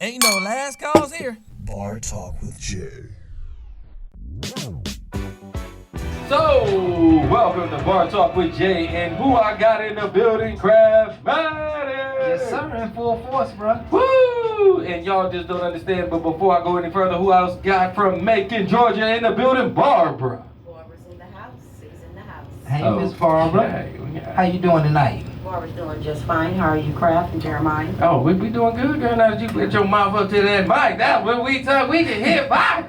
Ain't no last calls here. Bar Talk with Jay. So, welcome to Bar Talk with Jay, and who I got in the building, Craftmatic. Yes, sir, in full force, bro. Woo! And y'all just don't understand, but before I go any further, who else got from Macon, Georgia in the building? Barbara. Barbara's in the house. Sue's in the house. Hey, Miss Barbara. Okay. How you doing tonight? Barbara's doing just fine. How are you, Kraft and Jeremiah? Oh, we doing good, girl. Now that you put your mouth up to that mic, that's when we talk. We can hit Bob.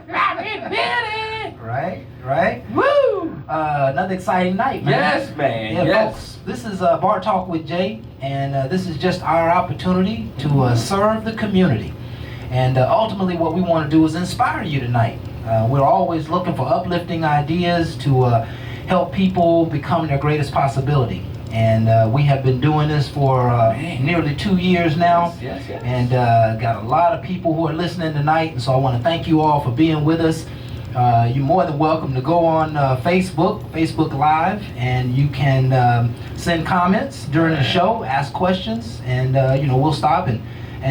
Right. Woo! Another exciting night, man. Yes, man. Yeah, yes. folks. This is Bar Talk with Jay, and this is just our opportunity to serve the community. And ultimately, what we want to do is inspire you tonight. We're always looking for uplifting ideas to help people become their greatest possibility. And we have been doing this for nearly 2 years now. Yes. And got a lot of people who are listening tonight. And so I want to thank you all for being with us. You're more than welcome to go on Facebook Live, and you can send comments during the show, ask questions, and we'll stop and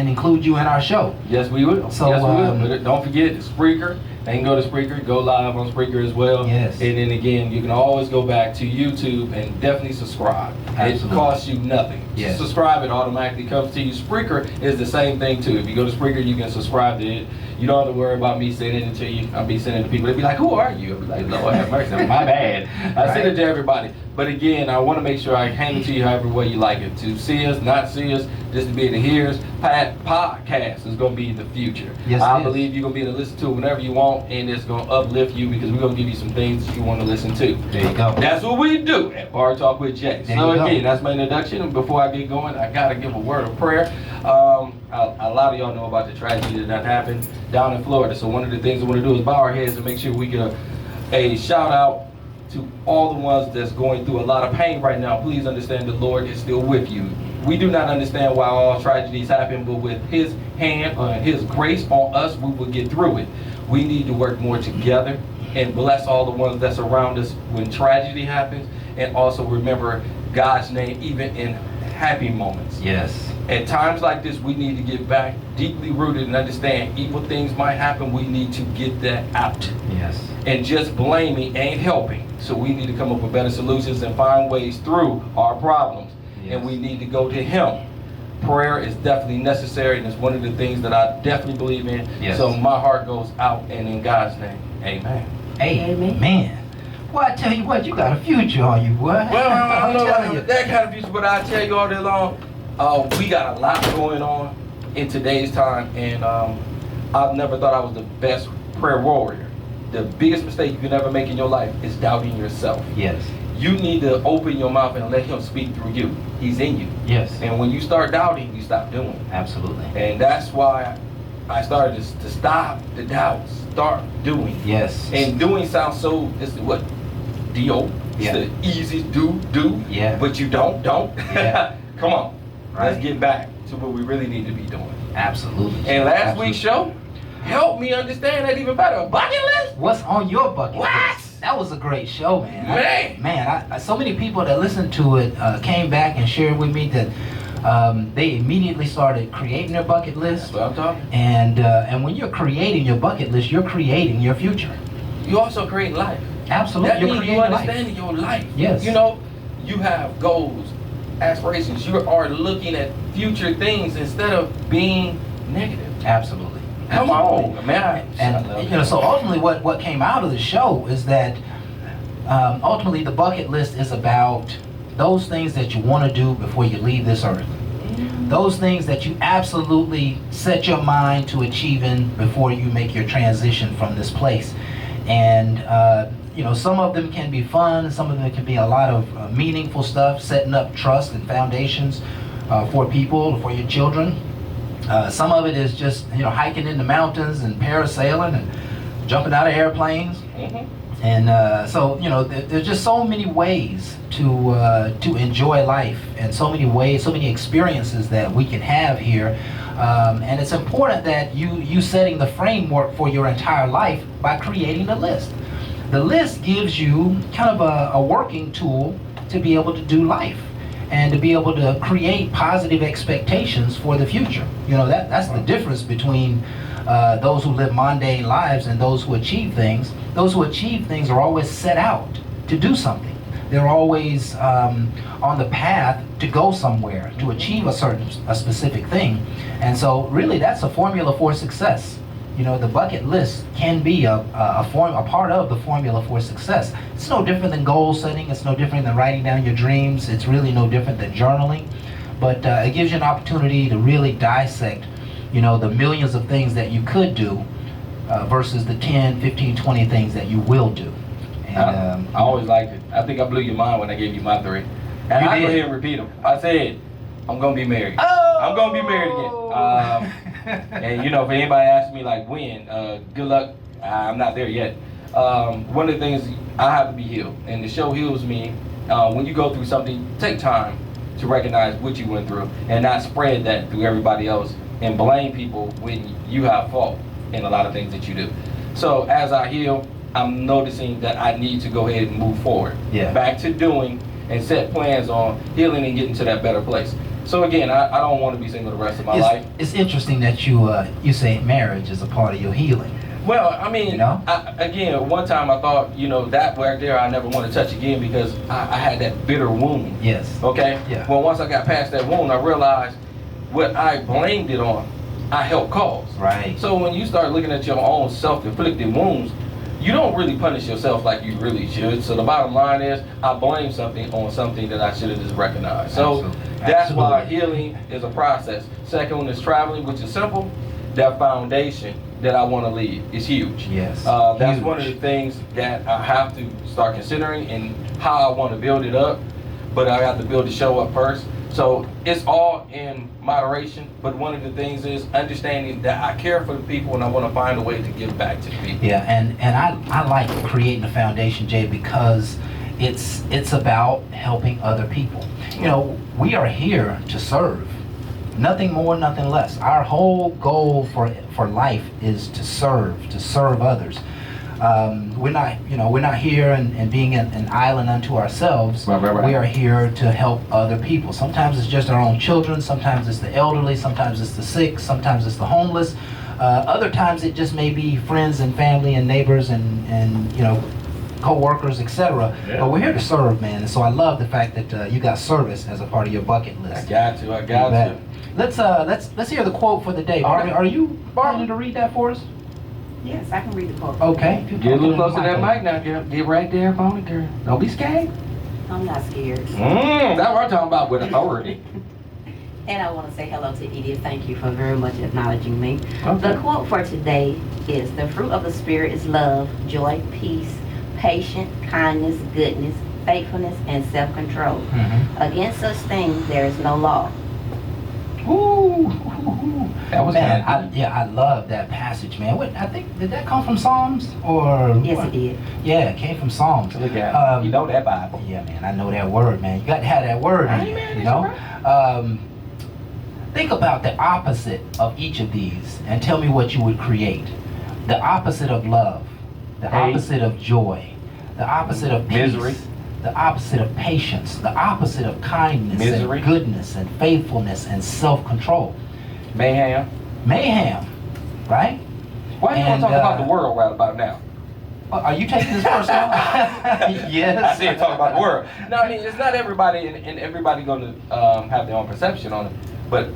include you in our show. Yes, we will. So, yes, we will. But don't forget the Spreaker. And go to Spreaker, go live on Spreaker as well. Yes. And then again, you can always go back to YouTube and definitely subscribe. Absolutely. It costs you nothing. Yes. Subscribe, it automatically comes to you. Spreaker is the same thing too. If you go to Spreaker, you can subscribe to it. You don't have to worry about me sending it to you. I'll be sending it to people. They'll be like, who are you? I'll be like, Lord have mercy, my bad. I send it to everybody. But again, I want to make sure I hand it to you however way you like it. To see us, not see us, just to be able to hear us. Podcast is going to be the future. Yes, I it is. believe you're going to be able to listen to it whenever you want, and it's going to uplift you because we're going to give you some things that you want to listen to. There you go. That's what we do at Bar Talk with Jay. There So you go. again, that's my introduction. And before I get going, I got to give a word of prayer. A lot of y'all know about the tragedy that happened down in Florida. So one of the things I want to do is bow our heads and make sure we get a shout out to all the ones that's going through a lot of pain right now. Please understand the Lord is still with you. We do not understand why all tragedies happen, but with His hand, His grace on us, we will get through it. We need to work more together and bless all the ones that's around us when tragedy happens, and also remember God's name even in happy moments. Yes. At times like this, we need to get back deeply rooted and understand evil things might happen. We need to get that out. Yes. And just blaming ain't helping. So we need to come up with better solutions and find ways through our problems. Yes. And we need to go to Him. Prayer is definitely necessary, and it's one of the things that I definitely believe in. Yes. So my heart goes out, and in God's name, amen. Hey, Amen. man. Well, I tell you what, you got a future on you, boy. Well, I don't know telling you. about that kind of future, but I tell you all day long, we got a lot going on in today's time, and I've never thought I was the best prayer warrior. The biggest mistake you can ever make in your life is doubting yourself. Yes. You need to open your mouth and let Him speak through you. He's in you. Yes. And when you start doubting, you stop doing. Absolutely. And that's why I started to stop the doubts, start doing. Yes. And doing sounds so, it's what? D-O. Yeah. It's the easiest do. Yeah. But you don't. Yeah. Come on. Right. Let's get back to what we really need to be doing. Absolutely. And last Absolutely. week's show helped me understand that even better. A bucket list? What's on your bucket What? list? That was a great show, man. Man. So many people that listened to it came back and shared with me that they immediately started creating their bucket That's list. what I'm talking. And when you're creating your bucket list, you're creating your future. You also create life. Absolutely. That You're means you creating understand your life. Yes. You know, you have goals, aspirations. You are looking at future things instead of being negative. life. Absolutely. Come Absolutely. on, man. And so ultimately what came out of the show is that ultimately the bucket list is about those things that you want to do before you leave this earth. Those things that you absolutely set your mind to achieving before you make your transition from this place. And some of them can be fun, some of them can be a lot of meaningful stuff, setting up trust and foundations for people, for your children. Some of it is just hiking in the mountains and parasailing and jumping out of airplanes. And so there's just so many ways to enjoy life, and so many ways, so many experiences that we can have here. And it's important that you setting the framework for your entire life by creating the list. The list gives you kind of a working tool to be able to do life. and to be able to create positive expectations for the future. You know, that's the difference between those who live mundane lives and those who achieve things. Those who achieve things are always set out to do something. They're always on the path to go somewhere, to achieve a specific thing. And so really that's a formula for success. You know, the bucket list can be a part of the formula for success. It's no different than goal setting. It's no different than writing down your dreams. It's really no different than journaling. But it gives you an opportunity to really dissect, you know, the millions of things that you could do versus the 10, 15, 20 things that you will do. And, I always liked it. I think I blew your mind when I gave you my 3. And I go ahead and repeat them. I said, I'm going to be married. Oh! I'm going to be married again. And you know, if anybody asks me like when, good luck. I'm not there yet. One of the things, I have to be healed. And the show heals me. When you go through something, take time to recognize what you went through and not spread that through everybody else and blame people when you have fault in a lot of things that you do. So as I heal, I'm noticing that I need to go ahead and move forward. Yeah. Back to doing and set plans on healing and getting to that better place. So again, I don't want to be single the rest of my life. It's interesting that you say marriage is a part of your healing. Well, I mean, You know? again, one time I thought, you know, that right there I never want to touch again because I had that bitter wound. Yes. Okay? Yeah. Well, once I got past that wound, I realized what I blamed it on, I helped cause. Right. So when you start looking at your own self-inflicted wounds, you don't really punish yourself like you really should. So the bottom line is, I blame something on something that I should have just recognized. So Absolutely. that's why Absolutely. healing is a process. Second one is traveling, which is simple. That foundation that I want to leave is huge. Yes. That's Huge. one of the things that I have to start considering and how I want to build it up. But I have to build the show up first. So it's all in moderation, but one of the things is understanding that I care for the people and I want to find a way to give back to the people. Yeah, and I like creating a foundation, Jay, because it's about helping other people. You know, we are here to serve. Nothing more, nothing less. Our whole goal for life is to serve others. We're not here and being an island unto ourselves. Right. We are here to help other people. Sometimes it's just our own children, sometimes it's the elderly, sometimes it's the sick, sometimes it's the homeless. Other times it just may be friends and family and neighbors and you know, co-workers, etc. Yeah. But we're here to serve, man. And so I love the fact that you got service as a part of your bucket I list. got to. Let's hear the quote for the day. Barbie, are you bothering to read that for us? Yes, I can read the quote. Okay. Get a little closer to that mic now, girl. Get right there up on it, girl. Don't be scared. I'm not scared. That's what I'm talking about with authority. And I want to say hello to Edith. Thank you for very much acknowledging me. Okay. The quote for today is, "The fruit of the Spirit is love, joy, peace, patience, kindness, goodness, faithfulness, and self-control. Mm-hmm. Against such things there is no law." Ooh. That was Man, kinda I love that passage, man. I think, did that come from Psalms or? Yes, what? it did. Yeah, it came from Psalms. Look at you know that Bible. Yeah, man, I know that word, man. You got to have that word in you, Amen, you know? Think about the opposite of each of these and tell me what you would create. The opposite of love, the Hate. opposite of joy, the opposite of peace, Misery. the opposite of patience, the opposite of kindness Misery. and goodness and faithfulness and self-control. Mayhem. Mayhem, right? Why do you want to talk And, about the world right about now? Are you taking this personal? Yes. I said talk about the world. No, I mean, it's not everybody, and everybody going to have their own perception on it. But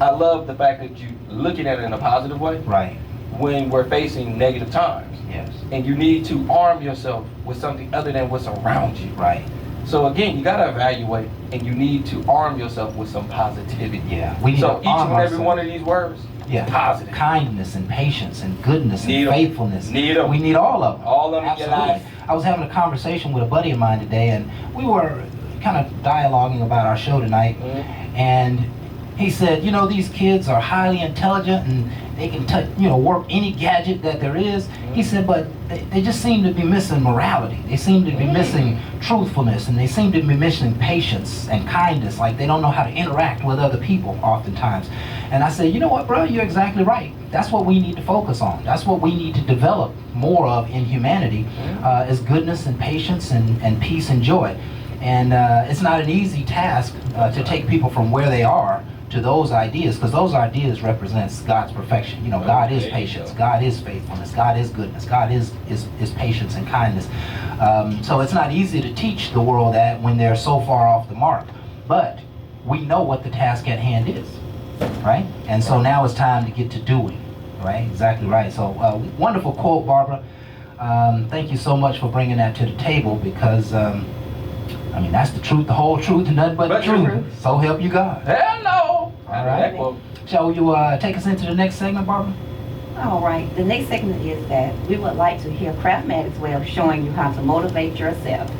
I love the fact that you looking at it in a positive way Right. when we're facing negative times. Yes. And you need to arm yourself with something other than what's around you. Right. So again, you gotta evaluate, and you need to arm yourself with some positivity. Yeah. We need So to each arm and every ourselves. one of these words, Yeah. positive. Kindness and patience and goodness Need and 'em. faithfulness. Need 'em. We need all of them. All of them in your Absolutely. life. I was having a conversation with a buddy of mine today, and we were kind of dialoguing about our show tonight. And he said, you know, these kids are highly intelligent and they can work any gadget that there is. He said, but they just seem to be missing morality. They seem to be missing truthfulness, and they seem to be missing patience and kindness. Like they don't know how to interact with other people oftentimes. And I said, you know what, bro, you're exactly right. That's what we need to focus on. That's what we need to develop more of in humanity, is goodness and patience and peace and joy. And it's not an easy task to take people from where they are to those ideas, because those ideas represents God's perfection. You know, God is patience, God is faithfulness, God is goodness, God is patience and kindness. So it's not easy to teach the world that when they're so far off the mark. But we know what the task at hand is, right? And so now it's time to get to doing, right? Exactly right. So wonderful quote, Barbara. Thank you so much for bringing that to the table, because I mean, that's the truth, the whole truth, and nothing but the truth. So help you God. Hell no. All right. Shall you take us into the next segment, Barbara? All right. The next segment is that we would like to hear Craftmatic's way of showing you how to motivate yourself.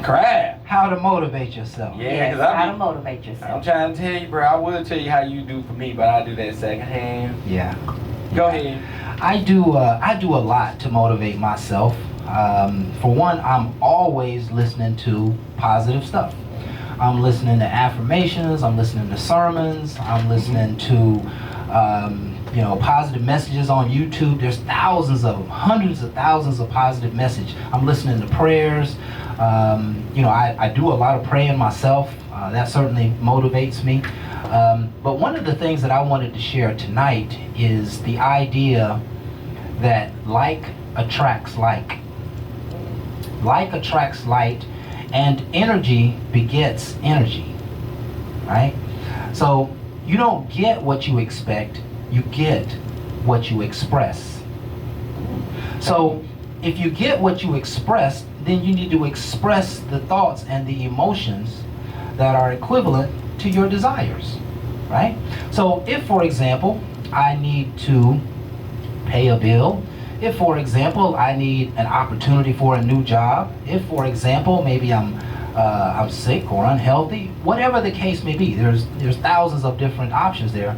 Craft. How to motivate yourself. Yeah, Yes, because how to motivate yourself. I'm trying to tell you, bro. I will tell you how you do for me, but I'll do that secondhand. Yeah. Go ahead. I do a lot to motivate myself. For one, I'm always listening to positive stuff. I'm listening to affirmations, I'm listening to sermons, I'm listening to positive messages on YouTube. There's thousands of them, hundreds of thousands of positive messages. I'm listening to prayers. I do a lot of praying myself. That certainly motivates me. But one of the things that I wanted to share tonight is the idea that like attracts like. Like attracts like, and energy begets energy, right? So you don't get what you expect, you get what you express. So if you get what you express, then you need to express the thoughts and the emotions that are equivalent to your desires, right? So if, for example, I need to pay a bill, if, for example, I need an opportunity for a new job, if, for example, maybe I'm sick or unhealthy, whatever the case may be, there's thousands of different options there.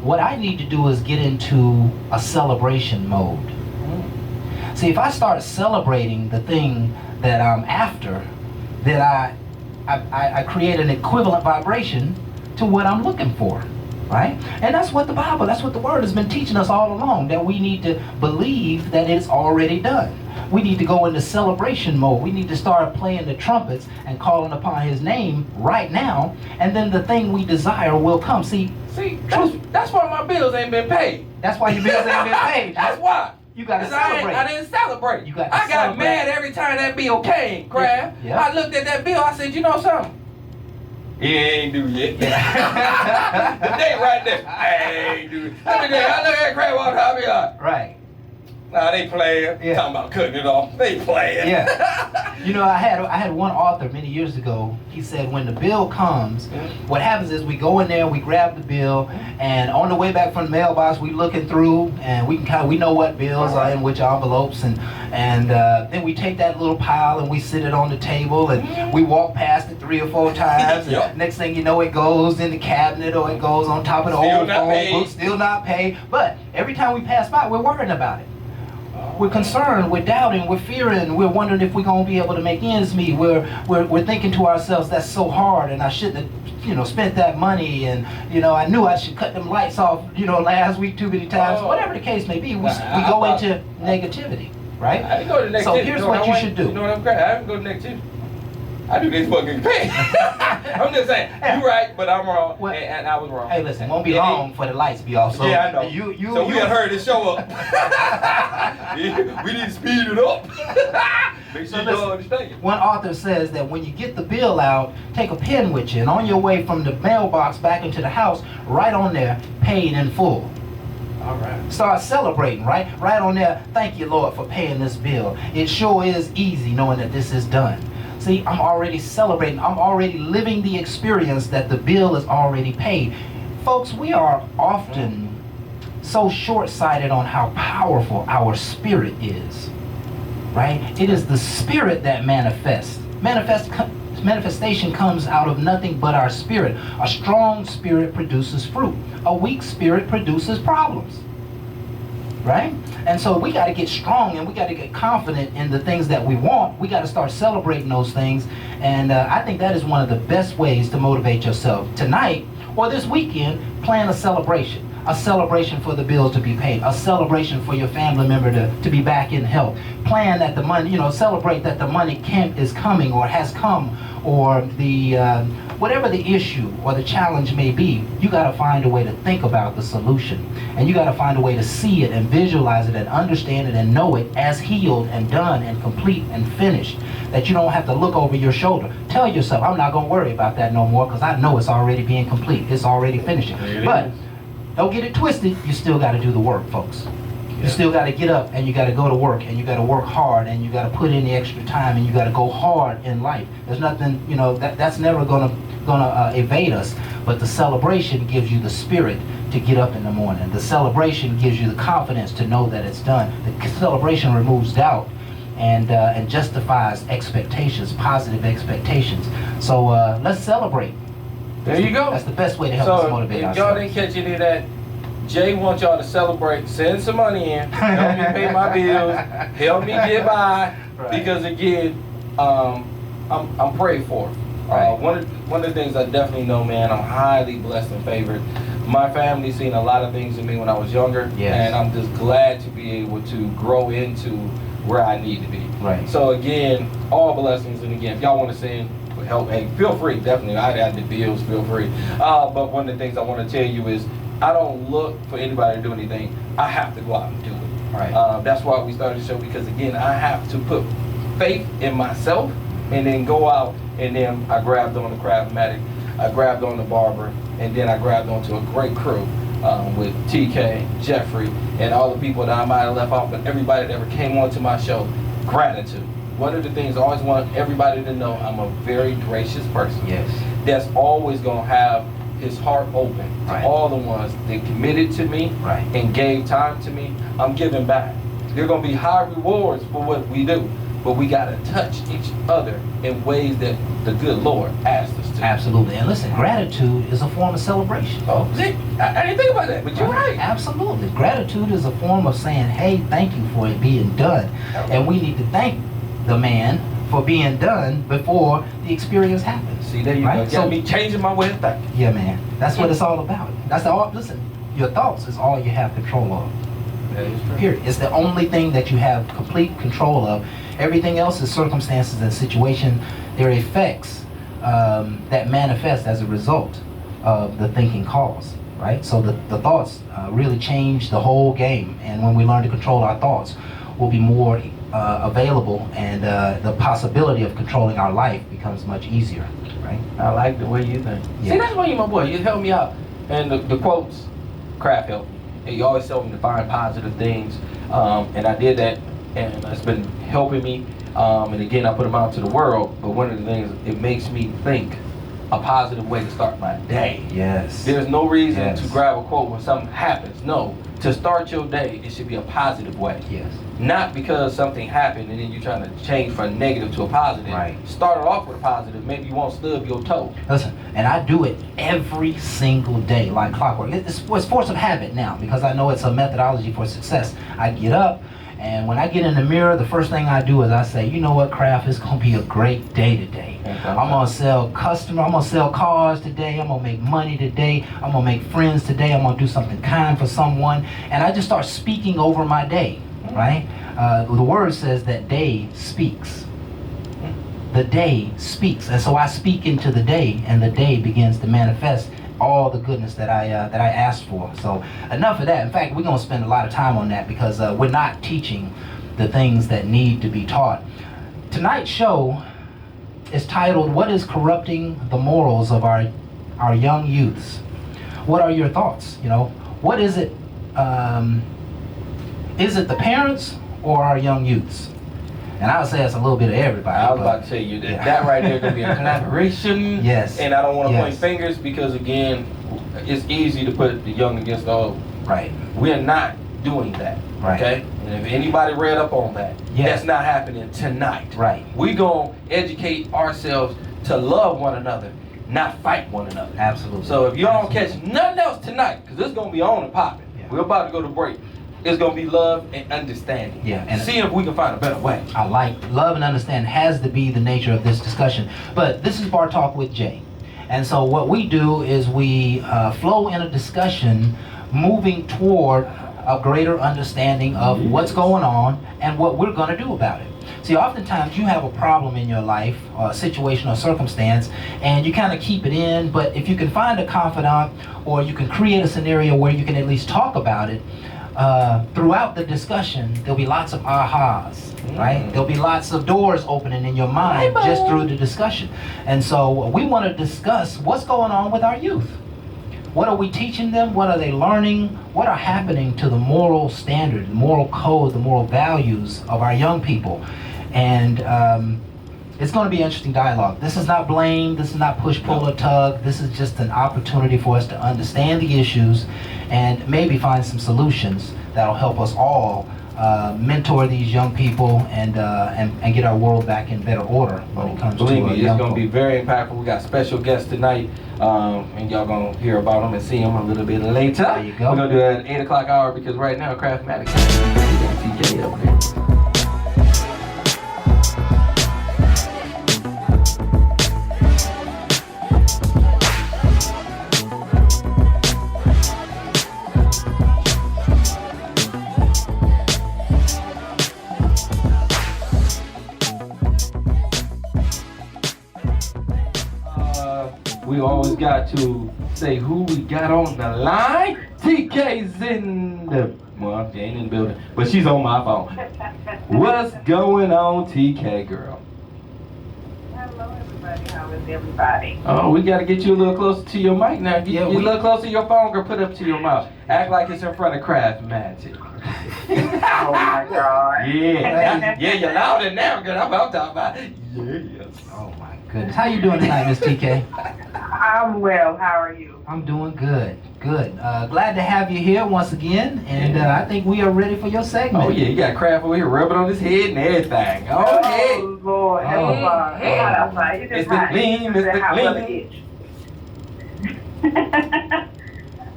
What I need to do is get into a celebration mode. See, if I start celebrating the thing that I'm after, then I create an equivalent vibration to what I'm looking for. Right? And that's what the Word has been teaching us all along, that we need to believe that it's already done. We need to go into celebration mode. We need to start playing the trumpets and calling upon His name right now, and then the thing we desire will come. See, that's why my bills ain't been paid. That's why your bills ain't been paid. That's why. You got to 'Cause celebrate. I didn't celebrate. You got to I got celebrate. mad every time that bill came, Craft. Yeah. I looked at that bill, I said, you know something? He ain't do yet. The date right there. I ain't do it. Let me tell you, I look at Craft all the time, I be like, Right. nah, they playing. Yeah. Talking about cutting it off. They playing. Yeah. You know, I had one author many years ago. He said when the bill comes, what happens is we go in there, we grab the bill, and on the way back from the mailbox, we looking through, and we know what bills are in which envelopes, and then we take that little pile and we sit it on the table, and we walk past it 3 or 4 times. Yep. And next thing you know, it goes in the cabinet or it goes on top of the Still old not phone paid. book, still not paid. But every time we pass by, we're worrying about it. We're concerned, we're doubting, we're fearing, we're wondering if we're going to be able to make ends meet. We're thinking to ourselves, that's so hard, and I shouldn't have, spent that money, and, I knew I should cut them lights off, last week too many times. Whatever the case may be, we go into negativity, right? I didn't go to negativity. So here's what you should do. You know what I'm saying? I didn't go to negativity. I do this fucking pay. I'm just saying, you right, but I'm wrong, Well, and I was wrong. Hey, listen, it won't be long for the lights be off. So yeah, I know. You we done heard this show up. We need to speed it up. Make sure you don't understand. One author says that when you get the bill out, take a pen with you, and on your way from the mailbox back into the house, write on there, paid in full. All right. Start celebrating, right? Right on there, thank you, Lord, for paying this bill. It sure is easy knowing that this is done. See, I'm already celebrating. I'm already living the experience that the bill is already paid. Folks, we are often so short-sighted on how powerful our spirit is, right? It is the spirit that manifests. Manifestation comes out of nothing but our spirit. A strong spirit produces fruit. A weak spirit produces problems, right? And so we got to get strong, and we got to get confident in the things that we want. We got to start celebrating those things. And I think that is one of the best ways to motivate yourself. Tonight or this weekend, plan a celebration. A celebration for the bills to be paid. A celebration for your family member to be back in health. Plan that the money, celebrate that the money is coming or has come, or the whatever the issue or the challenge may be. You got to find a way to think about the solution, and you got to find a way to see it and visualize it and understand it and know it as healed and done and complete and finished. That you don't have to look over your shoulder. Tell yourself, I'm not going to worry about that no more, because I know it's already being complete. It's already finishing. But don't get it twisted. You still got to do the work, folks. You still got to get up and you got to go to work, and you got to work hard, and you got to put in the extra time, and you got to go hard in life. There's nothing, that's never gonna evade us. But the celebration gives you the spirit to get up in the morning. The celebration gives you the confidence to know that it's done. The celebration removes doubt and justifies expectations, positive expectations. So let's celebrate. There you go. That's the best way to help us motivate if ourselves. y'all didn't catch any of that, Jay wants y'all to celebrate. Send some money in. Help me pay my bills. Help me get by. Right. Because again, I'm prayed for. Right. One of the things I definitely know, man, I'm highly blessed and favored. My family's seen a lot of things in me when I was younger, and I'm just glad to be able to grow into where I need to be. Right. So again, all blessings, and again, if y'all want to send help, hey, feel free, definitely. I did bills, feel free. But one of the things I want to tell you is, I don't look for anybody to do anything. I have to go out and do it. Right. That's why we started the show, because again, I have to put faith in myself and then go out, and then I grabbed on the Craftmatic, I grabbed on the Barber, and then I grabbed onto a great crew with TK, Jeffrey, and all the people that I might have left off, but everybody that ever came onto my show. Gratitude. One of the things I always want everybody to know, I'm a very gracious person. Yes. That's always going to have his heart open to Right. all the ones that committed to me Right. and gave time to me. I'm giving back. There are going to be high rewards for what we do, but we got to touch each other in ways that the good Lord asked us to. Absolutely. And listen, gratitude is a form of celebration. Oh, see, I didn't think about that, but you're right. Absolutely. Gratitude is a form of saying, hey, thank you for it being done. And we need to thank the man for being done before the experience happens. See, there you Right? go. Got me changing my way of thinking. Yeah, man. That's what it's all about. That's all. Listen, your thoughts is all you have control of. That is true. Period. It's the only thing that you have complete control of. Everything else is circumstances and situation. They're effects that manifest as a result of the thinking cause, right? So the thoughts really change the whole game. And when we learn to control our thoughts, we'll be more available, and the possibility of controlling our life becomes much easier, right? I like the way you think. Yeah. See, that's why you my boy. You help me out. And the quotes, Craft help me. And you always tell me to find positive things. And I did that, and it's been helping me. And again, I put them out to the world. But one of the things, it makes me think a positive way to start my day. Yes. There's no reason Yes. to grab a quote when something happens. No. To start your day, it should be a positive way. Yes. Not because something happened and then you're trying to change from a negative to a positive. Right. Start it off with a positive. Maybe you won't stub your toe. Listen, and I do it every single day, like clockwork. It's force of habit now, because I know it's a methodology for success. I get up, and when I get in the mirror, the first thing I do is I say, you know what, Kraft, it's gonna be a great day today. Okay. I'm gonna sell I'm gonna sell cars today, I'm gonna make money today, I'm gonna make friends today, I'm gonna do something kind for someone, and I just start speaking over my day, right? The word says that day speaks. The day speaks, and so I speak into the day, and the day begins to manifest all the goodness that I asked for. So enough of that. In fact, we're gonna spend a lot of time on that, because we're not teaching the things that need to be taught. Tonight's show is titled, "What is corrupting the morals of our young youths?" What are your thoughts? What is it? Is it the parents or our young youths? And I would say it's a little bit of everybody. I was but- about to tell you that yeah. that right there could be a collaboration. Yes. And I don't want to point Yes. fingers, because again, it's easy to put the young against the old. Right. We're not doing that. Right. Okay? And if anybody read up on that, Yeah. that's not happening tonight. Right. We're going to educate ourselves to love one another, not fight one another. Absolutely. So if you don't catch nothing else tonight, because it's going to be on and popping, Yeah. we're about to go to break. It's going to be love and understanding. Yeah, and- see if we can find a better way. I like love and understand has to be the nature of this discussion. But this is Bar Talk with Jay. And so what we do is we flow in a discussion moving toward a greater understanding of what's going on and what we're going to do about it. See, oftentimes you have a problem in your life, or a situation or circumstance, and you kind of keep it in, but if you can find a confidant, or you can create a scenario where you can at least talk about it, throughout the discussion, there'll be lots of ahas, right? There'll be lots of doors opening in your mind just through the discussion. And so we want to discuss what's going on with our youth. What are we teaching them? What are they learning? What are happening to the moral standard, the moral code, the moral values of our young people? And it's going to be an interesting dialogue. This is not blame. This is not push, pull, or tug. This is just an opportunity for us to understand the issues and maybe find some solutions that'll help us all mentor these young people and get our world back in better order when it comes Believe to me, it's going to be very impactful. We got special guests tonight, and y'all going to hear about them and see them a little bit later. There you go. We're going to do it at 8 o'clock hour because right now, Craftmatic TK up there. We always got to say who we got on the line. TK's in the, well, she ain't in the building, but she's on my phone. What's going on, TK girl? Hello, everybody. How is everybody? Oh, we got to get you a little closer to your mic now. Get a little closer to your phone, girl. Put it up to your mouth. Act like it's in front of Craftmatic. Oh my God. Yeah, yeah, you're louder now, girl. I'm talking about. Yes. Oh my goodness. How you doing tonight, Miss TK? I'm well. How are you? I'm doing good. Good. Glad to have you here once again, and I think we are ready for your segment. Oh yeah, you got Kraft over here rubbing on his head and everything. Oh yeah. Oh Lord, help us. It's hot outside. It's just Mr. hot. Clean, It's Mr. hot weather Clean. itch.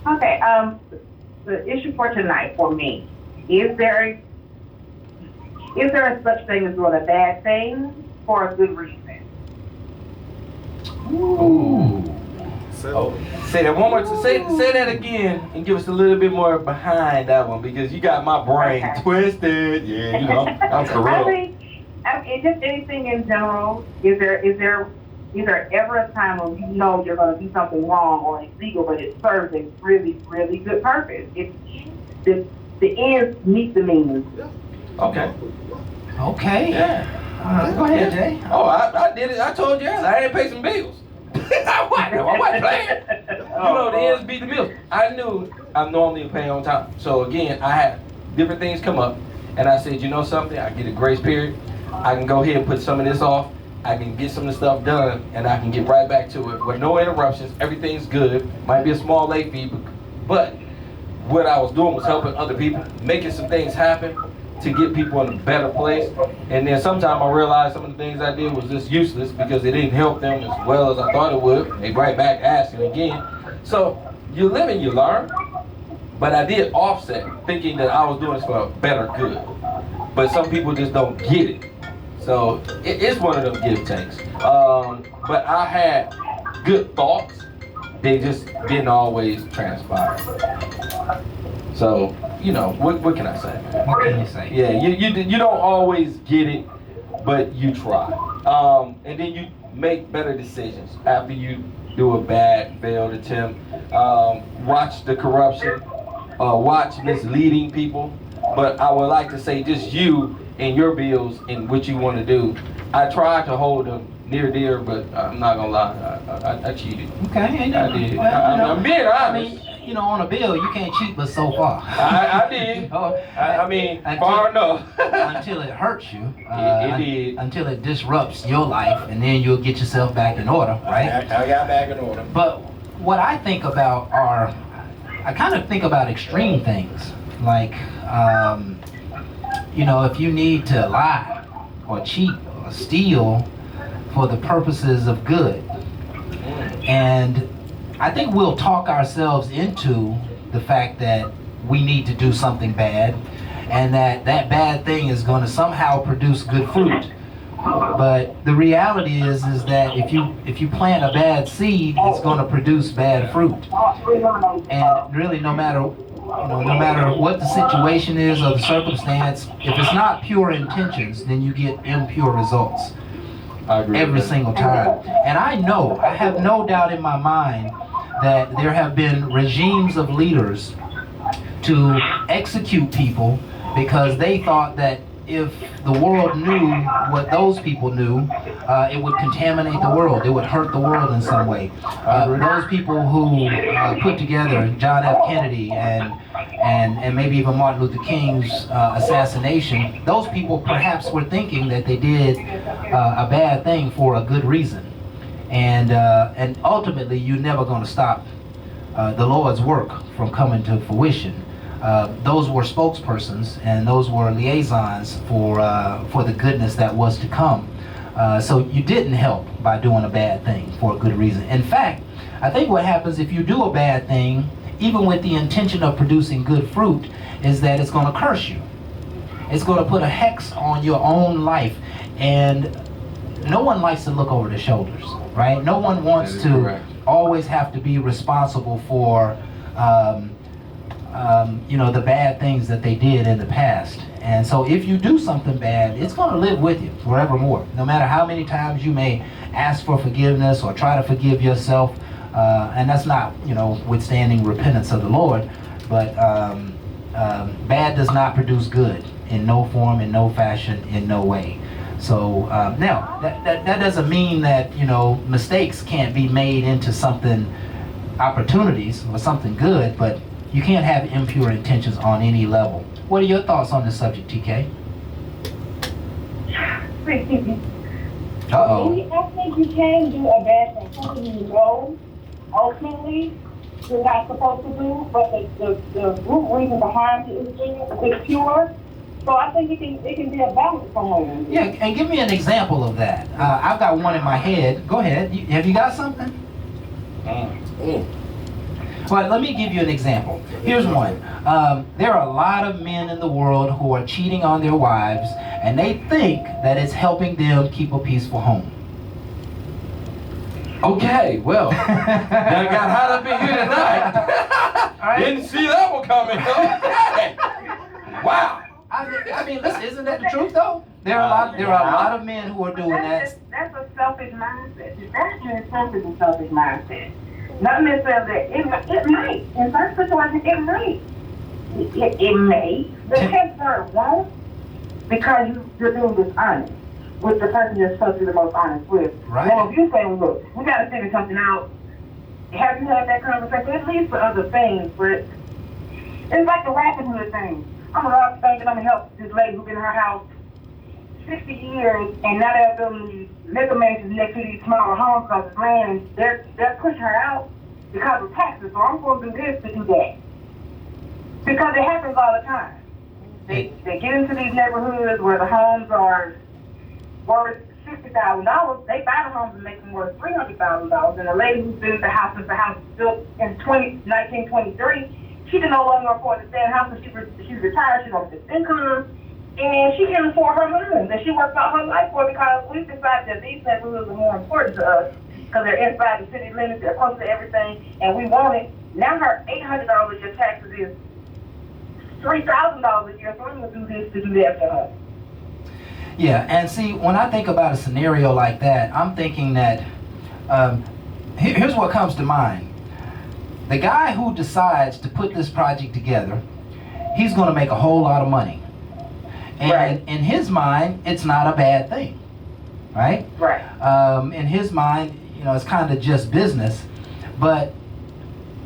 Okay. The issue for tonight for me is there a such thing as doing a bad thing for a good reason? Ooh. Oh, say that one more time. Say that again and give us a little bit more behind that one because you got my brain twisted. Yeah, you know, I'm corrupt. I mean, just anything in general. Is there ever a time when you know you're going to do something wrong or illegal, but it serves a really, really good purpose? The ends meet the means. Okay. Okay. Yeah. Go ahead, Jay. Oh, I did it. I told you I had to pay some bills. I wasn't playing. You know, the ends beat the bills. I knew I'm normally paying on time. So again, I had different things come up, and I said, you know something? I get a grace period. I can go ahead and put some of this off. I can get some of the stuff done, and I can get right back to it with no interruptions. Everything's good. Might be a small late fee, but what I was doing was helping other people, making some things happen to get people in a better place. And then sometime I realized some of the things I did was just useless because it didn't help them as well as I thought it would. They right back asking again. So you live and you learn. But I did offset thinking that I was doing this for a better good. But some people just don't get it. So it's one of them give takes. But I had good thoughts. They just didn't always transpire. So, you know, what can I say? What can you say? Yeah, you don't always get it, but you try. And then you make better decisions after you do a bad, failed attempt. Watch the corruption, watch misleading people. But I would like to say just you and your bills and what you want to do. I tried to hold them near dear, but I'm not gonna lie, I cheated. Okay. I did. Well, I'm being honest. I mean, you know, on a bill, you can't cheat but so far. I did. I mean, far enough. Until it hurts you. It did. Until it disrupts your life, and then you'll get yourself back in order, right? I got back in order. But what I think about I kind of think about extreme things. Like, you know, if you need to lie or cheat or steal for the purposes of good. And I think we'll talk ourselves into the fact that we need to do something bad and that bad thing is going to somehow produce good fruit. But the reality is that if you plant a bad seed, it's going to produce bad fruit. And really, no matter what the situation is or the circumstance, if it's not pure intentions, then you get impure results. I agree Every with that. single time. And I have no doubt in my mind that there have been regimes of leaders to execute people because they thought that if the world knew what those people knew, it would contaminate the world. It would hurt the world in some way. Those people who put together John F. Kennedy and maybe even Martin Luther King's assassination, those people perhaps were thinking that they did a bad thing for a good reason. And ultimately, you're never going to stop the Lord's work from coming to fruition. Those were spokespersons and those were liaisons for the goodness that was to come. So you didn't help by doing a bad thing for a good reason. In fact, I think what happens if you do a bad thing, even with the intention of producing good fruit, is that it's going to curse you. It's going to put a hex on your own life. And no one likes to look over their shoulders, right? No one wants to correct. always have to be responsible for the bad things that they did in the past. And so if you do something bad, it's going to live with you forevermore. No matter how many times you may ask for forgiveness or try to forgive yourself, and that's not, withstanding repentance of the Lord, but bad does not produce good in no form, in no fashion, in no way. So now, that doesn't mean that, mistakes can't be made into something, opportunities or something good, but you can't have impure intentions on any level. What are your thoughts on this subject, TK? Uh-oh. I think you can do a bad thing. Something you know ultimately you're not supposed to do, but the root reason behind it is pure. So I think it can be a balance somewhere. Yeah, and give me an example of that. I've got one in my head. Go ahead. Have you got something? Well, let me give you an example. Here's one. There are a lot of men in the world who are cheating on their wives, and they think that it's helping them keep a peaceful home. Okay, well, I got hot up in here tonight. Right. Didn't see that one coming. Okay. Wow. I mean, listen, isn't that the truth though? There are a lot of men who are doing that. That's a selfish mindset. That's an intensive selfish mindset. Not necessarily that it might. In some situations, it might. It may. The test word won't, because you're being dishonest with the person you're supposed to be the most honest with. Right. Now, if you say, look, we got to figure something out, have you had that conversation? At least for other things, but it's like the Robin Hood thing. I'm a lot thinking I'm going to help this lady who's been in her house 60 years, and now they're building these mega mansions next to these smaller homes because it's land. They're pushing her out because of taxes, so I'm going to do this to do that. Because it happens all the time. They get into these neighborhoods where the homes are worth $60,000. They buy the homes and make them worth $300,000. And the lady who's been in the house since the house was built in 1923, she can no longer afford to stay in the house, and she's retired. She don't get income, and she can't afford her home that she worked all her life for, because we've decided that these neighborhoods are more important to us because they're inside the city limits, they're close to everything, and we want it. Now her $800 a year taxes is $3,000 a year, so I'm going to do this to do that for her. Yeah, and see, when I think about a scenario like that, I'm thinking that here's what comes to mind. The guy who decides to put this project together, he's going to make a whole lot of money. And Right. in his mind, it's not a bad thing, right? Right. In his mind, it's kind of just business. But,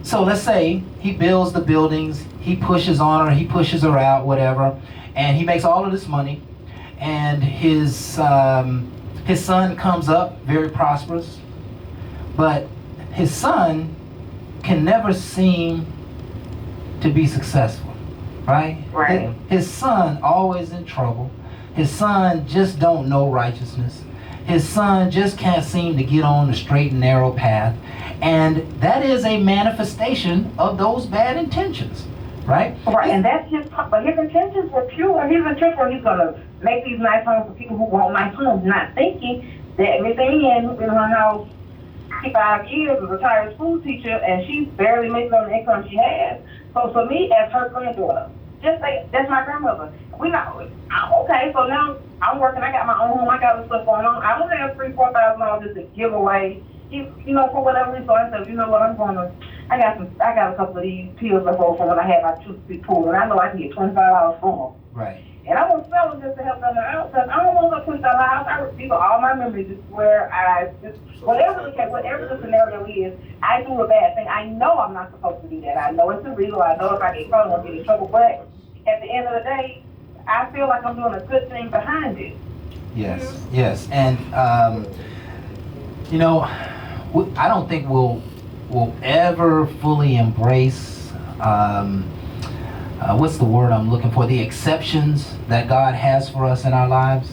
so let's say he builds the buildings, he pushes on her, he pushes her out, whatever, and he makes all of this money, and his son comes up very prosperous, but his son can never seem to be successful, right? Right. His son always in trouble. His son just don't know righteousness. His son just can't seem to get on the straight and narrow path. And that is a manifestation of those bad intentions. right? Right, and that's but his intentions were pure. His intentions were he's gonna make these nice homes for people who want nice homes, not thinking that Miss Ann in her house 55 years, a retired school teacher, and she's barely making on the income she has. So for me, as her granddaughter, just say, that's my grandmother. Okay, so now I'm working, I got my own home, I got other stuff going on. I don't have $3,000-4,000 just to give away, for whatever reason. So I said, you know what, I got a couple of these pills left over from when I had my tooth pulled, and I know I can get $25 for them. Right. And I was selling just to help them out, because I don't want to push that house. I receive all my memories where whatever the scenario is, I do a bad thing. I know I'm not supposed to do that. I know it's illegal. I know if I get caught, I'll get in trouble. But at the end of the day, I feel like I'm doing a good thing behind it. Yes. And, I don't think we'll ever fully embrace, what's the word I'm looking for? The exceptions that God has for us in our lives.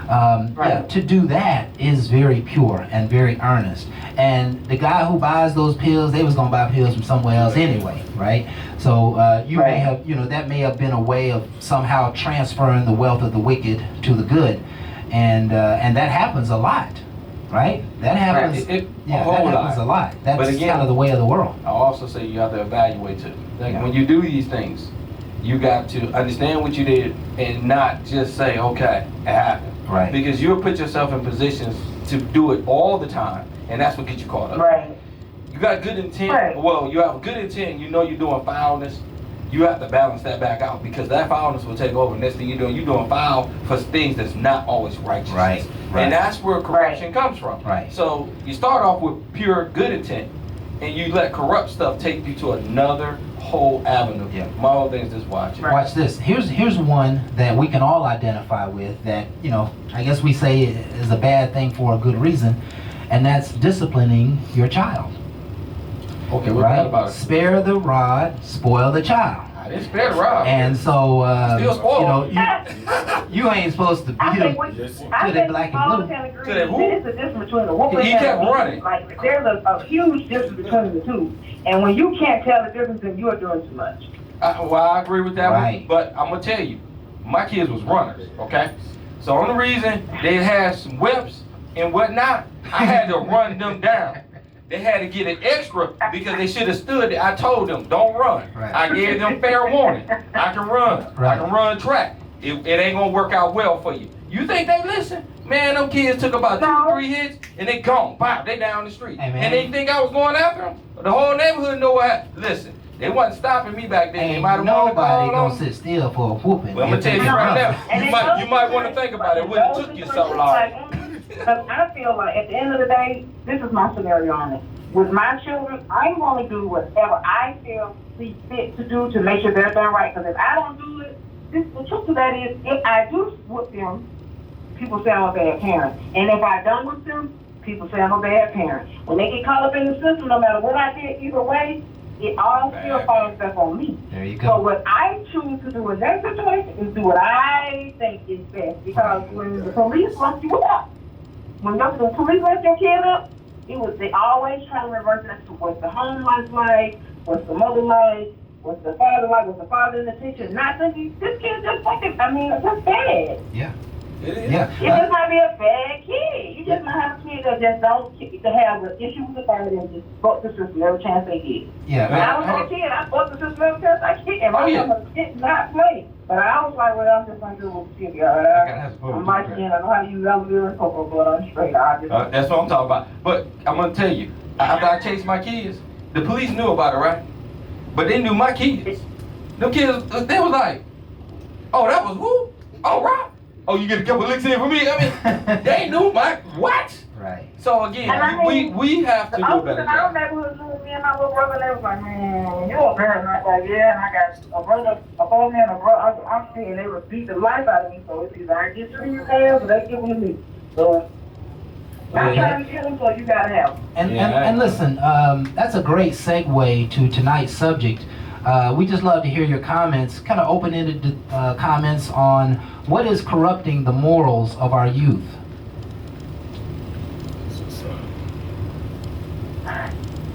Right. To do that is very pure and very earnest. And the guy who buys those pills, they was gonna buy pills from somewhere else anyway, right? So you may have, that may have been a way of somehow transferring the wealth of the wicked to the good, and that happens a lot, right? That happens. Right. That happens a lot. That's But again, kind of the way of the world. I also say you have to evaluate too. Like when you do these things, you got to understand what you did and not just say, okay, it happened. Right. Because you'll put yourself in positions to do it all the time, and that's what gets you caught up. Right. You got good intent. Right. Well, you have good intent. You know you're doing foulness. You have to balance that back out because that foulness will take over. Next thing you're doing foul for things that's not always righteous. Right. And that's where corruption comes from. Right. So you start off with pure good intent, and you let corrupt stuff take you to another whole avenue. Yeah. My whole thing is just watching. Right. Watch this. Here's one that we can all identify with that, I guess we say is a bad thing for a good reason, and that's disciplining your child. Okay, what's Right? that about it? Spare the rod, spoil the child. I didn't spare the rod. And so, Still spoiled. you ain't supposed to I beat think them. we, To I the think black we and all blue. can agree To the that who? there's a difference between the whooping He and kept the beating. running. Like there's a huge difference between the two. And when you can't tell the difference, then you are doing too much. I agree with that Right. one, but I'm gonna tell you, my kids was runners, okay? So only reason they had some whips and whatnot, I had to run them down. They had to get an extra because they should have stood there. I told them, don't run. Right. I gave them fair warning. I can run. Right. I can run track. It ain't gonna work out well for you. You think they listen? Man, them kids took about 2-3 hits and they gone. Bop, they down the street. Hey, man. And they think I was going after them? The whole neighborhood know what happened. Listen, they wasn't stopping me back then. They Ain't might have wanted to nobody call gonna on. sit still for a whooping. Well, I'm gonna if tell they you can right run. now, And you might want to think about it. It wouldn't have took you so long. Because I feel like at the end of the day, this is my scenario on it. With my children, I'm going to do whatever I feel see fit to do to make sure they're done right. Because if I don't do it, the truth of that is, if I do whoop them, people say I'm a bad parent. And if I don't whoop them, people say I'm a bad parent. When they get caught up in the system, no matter what I did, either way, it all still falls back on me. There you So go. what I choose to do in that situation is do what I think is best. Because when the police lock you up, when the police let your kid up, they always try to reverse that to what's the home life like, what's the mother like, what's the father like, what's the father in the picture. Not thinking this kid just fucking, just bad. Yeah. It is. Yeah. It just might be a bad kid. You just might have a kid that just don't to have an issue with the father and just fuck the system every chance they get. Yeah. When I was a kid, I fucked the system every chance I get, and my mother did not play. But I was like, well, I'm just gonna do what the kid got. I'm my skin. I know how to use elevator and cocoa, but I'm straight. That's what I'm talking about. But I'm gonna tell you, after I chased my kids, the police knew about it, right? But they knew my kids. Them kids, they was like, oh, that was who? Oh, Rob. Oh, you get a couple licks in for me? I mean, they knew my what? Right. So again, we have to do a better I job. remember it was me and my little brother. They was like, man, you a parent? I was like, yeah. And I got a brother, a phone man, a brother. I'm seeing they would beat the life out of me. So it's either I get you in your hands or they give them to me. So I'm trying to get them, so you gotta have them. And listen, that's a great segue to tonight's subject. We just love to hear your comments, kind of open-ended comments on what is corrupting the morals of our youth.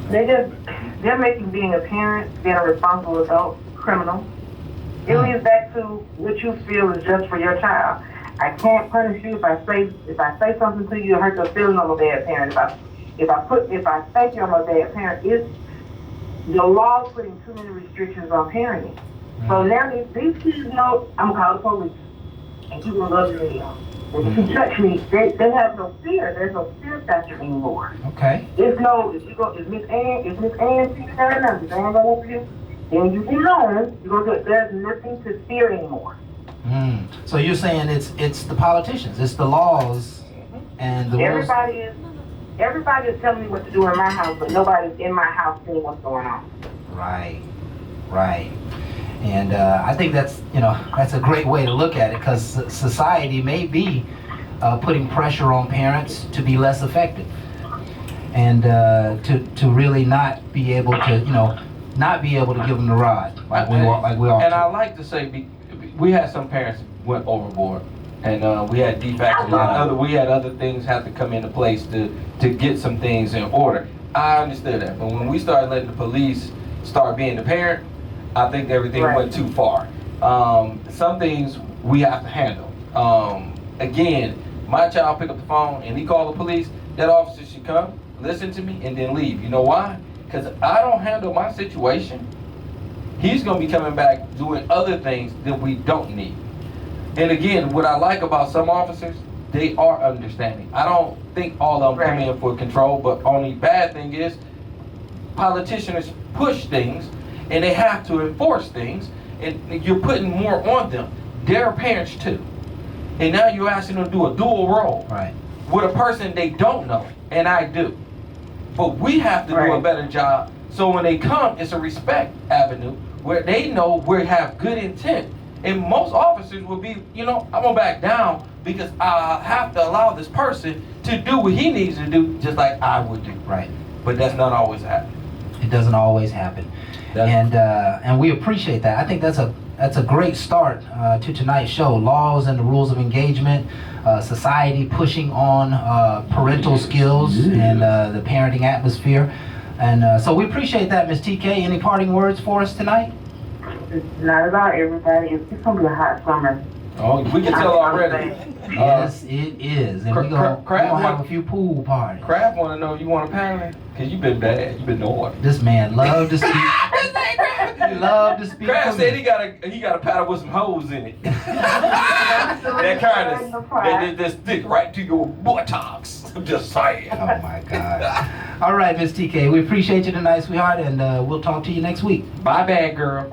They're making being a parent, being a responsible adult, criminal. It leads back to what you feel is just for your child. I can't punish you if I say something to you and hurt your feelings. I'm a bad parent. If I say I'm a bad parent, it's the law putting too many restrictions on parenting. So now these kids know I'm gonna call the police, and people gonna love me. And if you touch me, they have no fear. There's no fear factor anymore. Okay. If Miss Ann sees her and Miss Ann go over you, then you be known. There's nothing to fear anymore. So you're saying it's the politicians, it's the laws, and the rules. Everybody is telling me what to do in my house, but nobody's in my house seeing what's going on. Right. And I think that's a great way to look at it, because society may be putting pressure on parents to be less effective, and to really not be able to give them the rod like we all. And I like to say, we had some parents went overboard, and we had defects and we had other things have to come into place to get some things in order. I understood that, but when we started letting the police start being the parent, I think everything went too far. Some things we have to handle. Again, my child pick up the phone and he called the police, that officer should come, listen to me, and then leave. You know why? Because I don't handle my situation. He's going to be coming back doing other things that we don't need. And again, what I like about some officers, they are understanding. I don't think all of them come in for control, but only bad thing is politicians push things and they have to enforce things, and you're putting more on them. They're parents too. And now you're asking them to do a dual role with a person they don't know, and I do. But we have to do a better job, so when they come, it's a respect avenue where they know we have good intent. And most officers will be, I'm gonna back down because I have to allow this person to do what he needs to do, just like I would do. Right. But that's not always happening. It doesn't always happen. And we appreciate that. I think that's a great start to tonight's show. Laws and the rules of engagement, society pushing on parental skills and the parenting atmosphere. And so we appreciate that, Ms. TK. Any parting words for us tonight? Not at all, everybody. It's gonna be a hot summer. Oh, we can tell already. Yes, it is. And we're gonna have a few pool parties. Kraft want to know, you want a paddling? Because you've been bad. You've been naughty. This man loved to speak. He loved to speak. Kraft said he got a paddle with some holes in it. That kind of that stick right to your buttocks. I'm just saying. Oh my God. All right, Miss TK, we appreciate you tonight, sweetheart, and we'll talk to you next week. Bye, bad girl.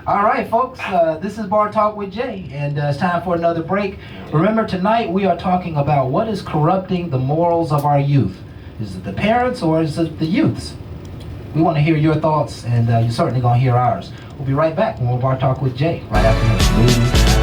All right, folks, this is Bar Talk with Jay, and it's time for another break. Remember, tonight we are talking about what is corrupting the morals of our youth. Is it the parents or is it the youths? We want to hear your thoughts, and you're certainly going to hear ours. We'll be right back when we're Bar Talk with Jay, right after this.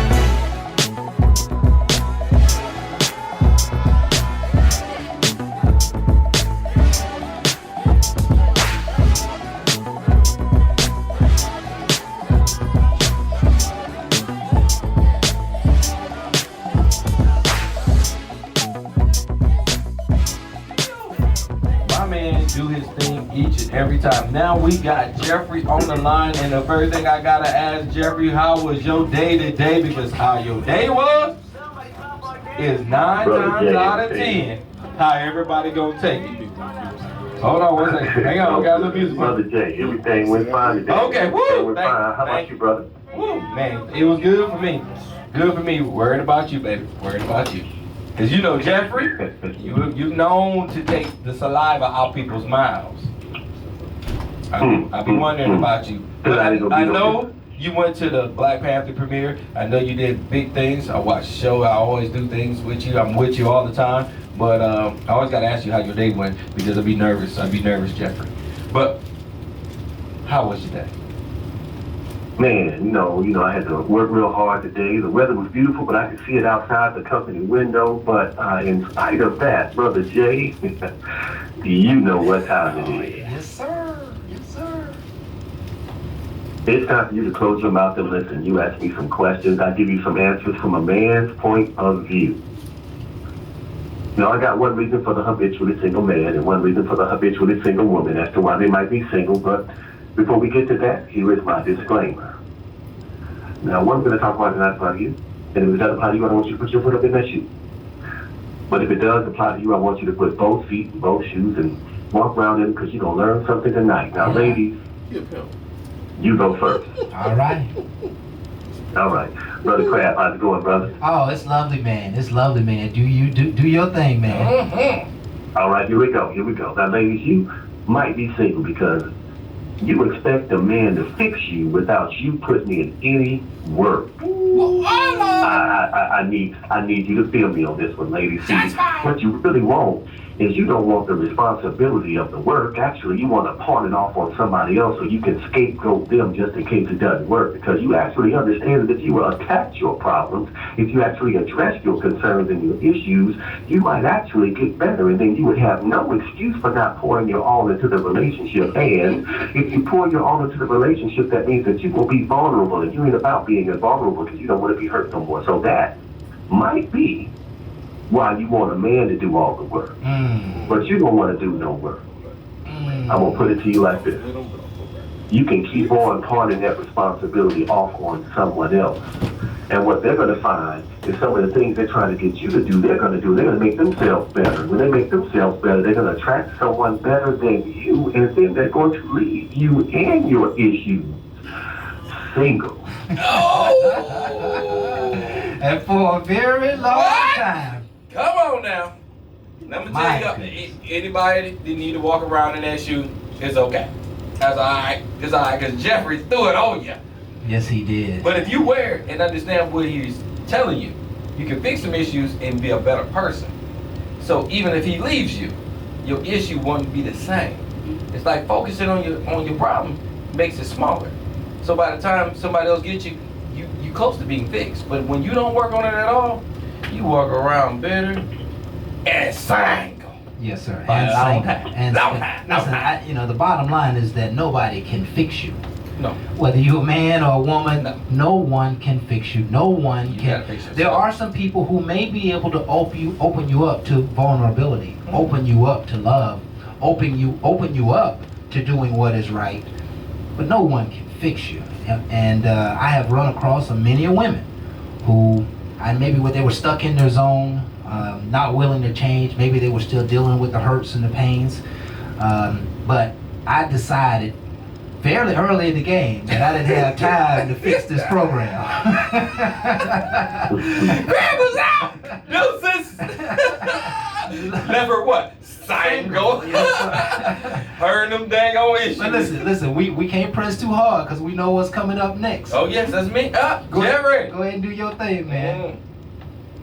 Do his thing each and every time. Now we got Jeffrey on the line, and the first thing I gotta ask Jeffrey, how was your day today? Because how your day was is 9 times out of 10 how everybody gonna take it. Hold on 1 second. Hang on, we got a little music. Brother Jay, everything went fine today. Okay, woo! How about you, brother? Woo, man, it was good for me. Good for me. Worried about you, baby. Worried about you. Because Jeffrey, you've known to take the saliva out people's mouths. I be wondering about you. But I know you went to the Black Panther premiere. I know you did big things. I watch the show. I always do things with you. I'm with you all the time. But I always got to ask you how your day went, because I'd be nervous. Jeffrey. But how was your day? Man, I had to work real hard today. The weather was beautiful, but I could see it outside the company window. But in spite of that, Brother Jay, you know what time it is. Yes, sir. Yes, sir. It's time for you to close your mouth and listen. You ask me some questions. I give you some answers from a man's point of view. I got one reason for the habitually single man and one reason for the habitually single woman as to why they might be single, but Before we get to that, here is my disclaimer. Now, what I'm going to talk about does not apply to you. And if it doesn't apply to you, I don't want you to put your foot up in that shoe. But if it does apply to you, I want you to put both feet in both shoes and walk around in because you're going to learn something tonight. Now, ladies, you go first. All right. All right. Brother Crab, how's it going, brother? Oh, it's lovely, man. It's lovely, man. Do your thing, man. All right, here we go. Now, ladies, you might be single because you expect a man to fix you without you putting in any work. I need you to feel me on this one, ladies. See, what you really want is you don't want the responsibility of the work. Actually, you want to pawn it off on somebody else so you can scapegoat them just in case it doesn't work. Because you actually understand that if you will attack your problems, if you actually address your concerns and your issues, you might actually get better, and then you would have no excuse for not pouring your all into the relationship. And if you pour your all into the relationship, that means that you will be vulnerable, and you ain't about being vulnerable because you don't want to be hurt no more. So that might be why you want a man to do all the work, but you don't want to do no work. I'm going to put it to you like this. You can keep on pawning that responsibility off on someone else. And what they're going to find is some of the things they're trying to get you to do, they're going to make themselves better. When they make themselves better, they're going to attract someone better than you, and then they're going to leave you and your issues single. And for a very long time. Come on now. Let me tell you, anybody that need to walk around in that shoe, it's okay. That's all right. It's all right, because Jeffrey threw it on you. Yes, he did. But if you wear it and understand what he's telling you, you can fix some issues and be a better person. So even if he leaves you, your issue won't be the same. It's like focusing on your problem makes it smaller. So by the time somebody else gets you, you close to being fixed. But when you don't work on it at all, you walk around bitter and single. Yes, sir. Long And time. listen, the bottom line is that nobody can fix you. No. Whether you're a man or a woman, no one can fix you. No one can. Gotta fix yourself. There are some people who may be able to open you up to vulnerability, open you up to love, open you up to doing what is right, but no one can fix you. And I have run across many women who, maybe they were stuck in their zone, not willing to change. Maybe they were still dealing with the hurts and the pains. But I decided fairly early in the game that I didn't have time to fix this program. Crab was out! Deuces! Never what? Single. Heard them dang on issues. But listen, we can't press too hard because we know what's coming up next. Oh yes, that's me. Go Jeffrey. ahead and do your thing, man.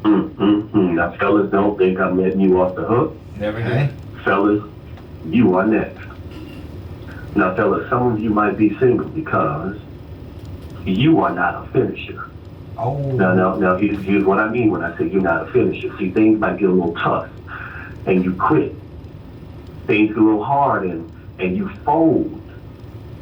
Now, fellas, don't think I'm letting you off the hook. Never Okay. did. Fellas, you are next. Now, fellas, some of you might be single because you are not a finisher. Oh. Now, here's what I mean when I say you're not a finisher. See, things might get a little tough, and you quit. Things get a little hard, and you fold.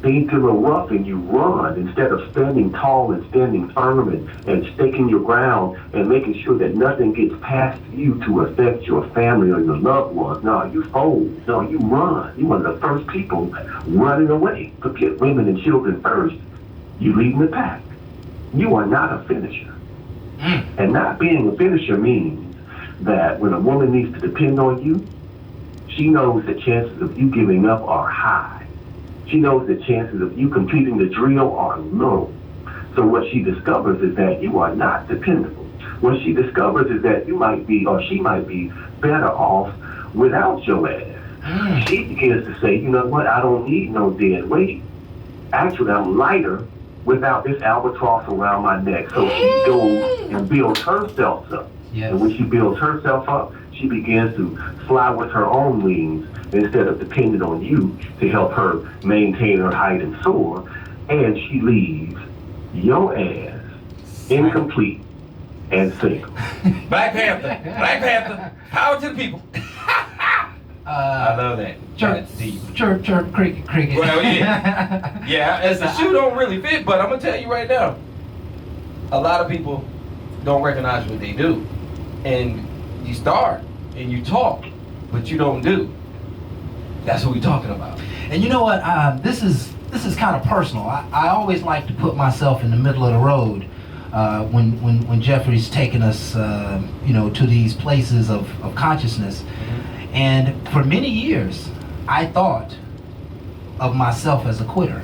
Things get a little rough, and you run instead of standing tall and standing firm and staking your ground and making sure that nothing gets past you to affect your family or your loved ones. No, you fold. No, you run. You're one of the first people running away. Forget women and children first. You leading the pack. You are not a finisher. And not being a finisher means that when a woman needs to depend on you, she knows the chances of you giving up are high. She knows the chances of you completing the drill are low. So what she discovers is that you are not dependable. What she discovers is that you might be, or she might be, better off without your ass. She begins to say, you know what, I don't need no dead weight. Actually, I'm lighter without this albatross around my neck. So she goes and builds herself up. Yes. And when she builds herself up, she begins to fly with her own wings instead of depending on you to help her maintain her height and soar. And she leaves your ass incomplete and single. Black Panther, power to the people. I love that. That's deep. Chirp, cricket. Well, yeah. Yeah, as the shoe don't really fit, but I'm gonna tell you right now, a lot of people don't recognize what they do. And you start and you talk, but you don't do. That's what we're talking about. And you know what? This is this is kind of personal. I always like to put myself in the middle of the road when Jeffrey's taking us, to these places of consciousness. And for many years, I thought of myself as a quitter.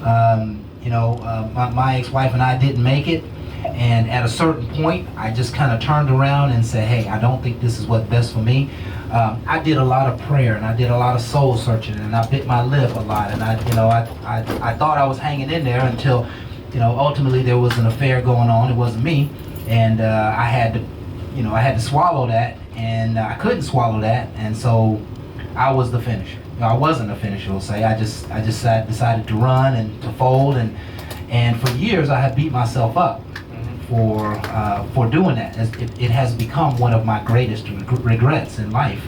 My ex-wife and I didn't make it. And at a certain point, I just kind of turned around and said, hey, I don't think this is what's best for me. I did a lot of prayer, and I did a lot of soul searching, and I bit my lip a lot. And I thought I was hanging in there until, ultimately there was an affair going on. It wasn't me. And I had to swallow that, and I couldn't swallow that. And so I was the finisher. I wasn't a finisher, we'll say. I just decided to run and to fold, and for years I had beat myself up for doing that. It has become one of my greatest regrets in life.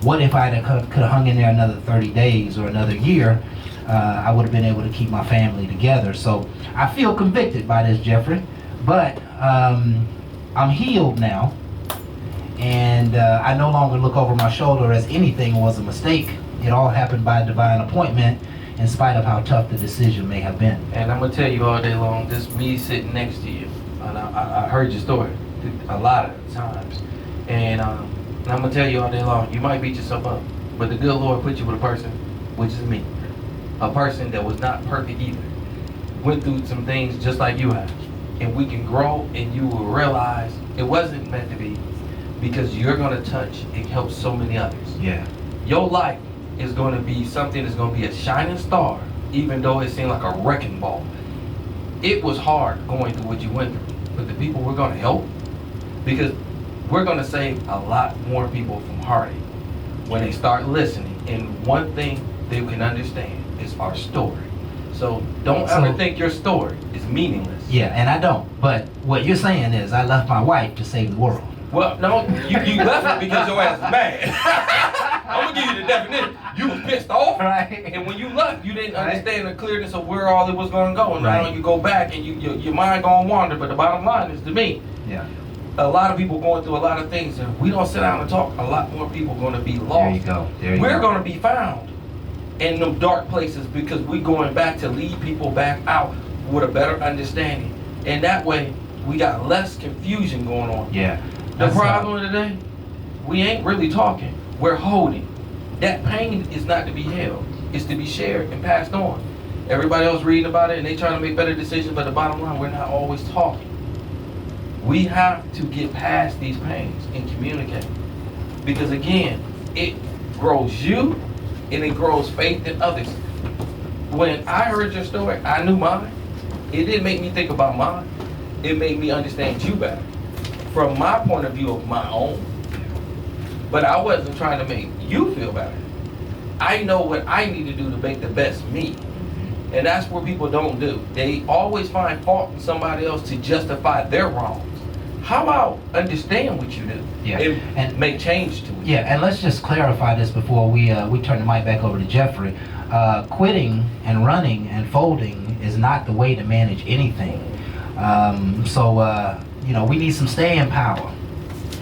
What if I could have hung in there another 30 days or another year? I would have been able to keep my family together. So I feel convicted by this, Jeffrey, but I'm healed now, and I no longer look over my shoulder as anything was a mistake. It all happened by divine appointment, in spite of how tough the decision may have been. And I'm gonna tell you all day long, this me sitting next to you, and I heard your story a lot of times, and I'm gonna tell you all day long, you might beat yourself up, but the good Lord put you with a person, which is me, a person that was not perfect either, went through some things just like you have, and we can grow, and you will realize it wasn't meant to be, because you're gonna touch and help so many others. Yeah. Your life is going to be something that's going to be a shining star, even though it seemed like a wrecking ball. It was hard going through what you went through, but the people we're going to help, because we're going to save a lot more people from heartache when they start listening. And one thing they can understand is our story. So don't ever think your story is meaningless. Yeah, and I don't. But what you're saying is I left my wife to save the world. Well, no, you left it because your ass is mad. I'm gonna give you the definition. You was pissed off, Right. and when you left, you didn't understand the clearness of where all it was gonna go. And now Right. you go back, and your mind gonna wander. But the bottom line is, to me, Yeah. a lot of people going through a lot of things, and we don't sit down and talk. A lot more people gonna be lost. There you go. We're gonna be found in them dark places because we're going back to lead people back out with a better understanding, and that way we got less confusion going on. Yeah. The problem today, we ain't really talking. We're holding. That pain is not to be held. It's to be shared and passed on. Everybody else reading about it and they trying to make better decisions, but the bottom line, we're not always talking. We have to get past these pains and communicate. Because again, it grows you and it grows faith in others. When I heard your story, I knew mine. It didn't make me think about mine. It made me understand you better. From my point of view of my own. But I wasn't trying to make you feel better. I know what I need to do to make the best me. And that's what people don't do. They always find fault in somebody else to justify their wrongs. How about understand what you do? Yeah. And make change to it. Yeah, and let's just clarify this before we turn the mic back over to Jeffrey. Quitting and running and folding is not the way to manage anything. We need some staying power.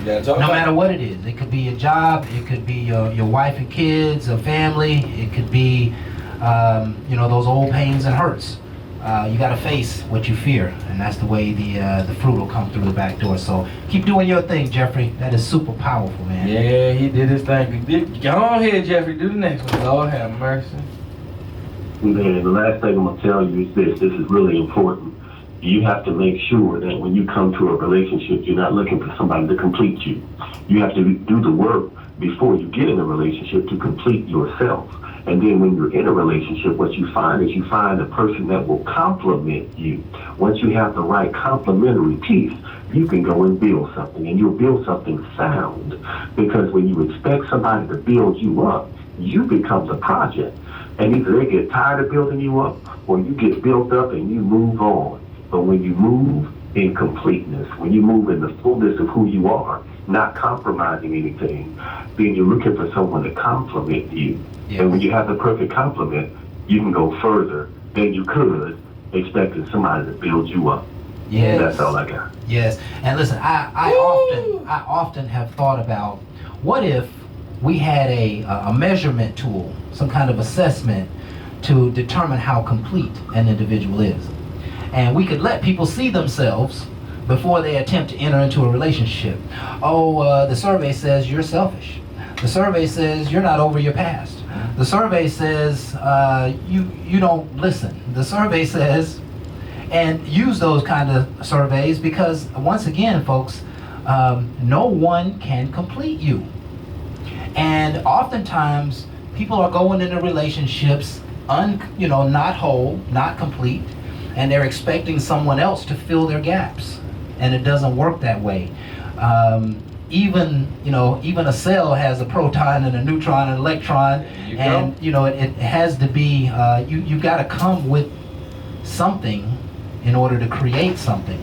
No matter what it is. It could be a job, it could be your wife and kids, a family, it could be those old pains and hurts. You got to face what you fear, and that's the way the fruit will come through the back door. So keep doing your thing, Jeffrey. That is super powerful, man. Yeah, he did his thing. Go on ahead, Jeffrey. Do the next one. Lord have mercy. Man, the last thing I'm going to tell you is this. This is really important. You have to make sure that when you come to a relationship, you're not looking for somebody to complete you. You have to do the work before you get in a relationship to complete yourself. And then when you're in a relationship, what you find is you find a person that will complement you. Once you have the right complementary piece, you can go and build something, and you'll build something sound. Because when you expect somebody to build you up, you become the project. And either they get tired of building you up, or you get built up and you move on. But when you move in completeness, when you move in the fullness of who you are, not compromising anything, then you're looking for someone to complement you. Yes. And when you have the perfect complement, you can go further than you could expecting somebody to build you up. Yes. That's all I got. Yes. And listen, I often have thought about, what if we had a measurement tool, some kind of assessment to determine how complete an individual is. And we could let people see themselves before they attempt to enter into a relationship. Oh, the survey says you're selfish. The survey says you're not over your past. The survey says you don't listen. The survey says, and use those kind of surveys because, once again, folks, no one can complete you. And oftentimes, people are going into relationships not whole, not complete, and they're expecting someone else to fill their gaps. And it doesn't work that way. Even a cell has a proton and a neutron and an electron, and it has to be you got to come with something in order to create something.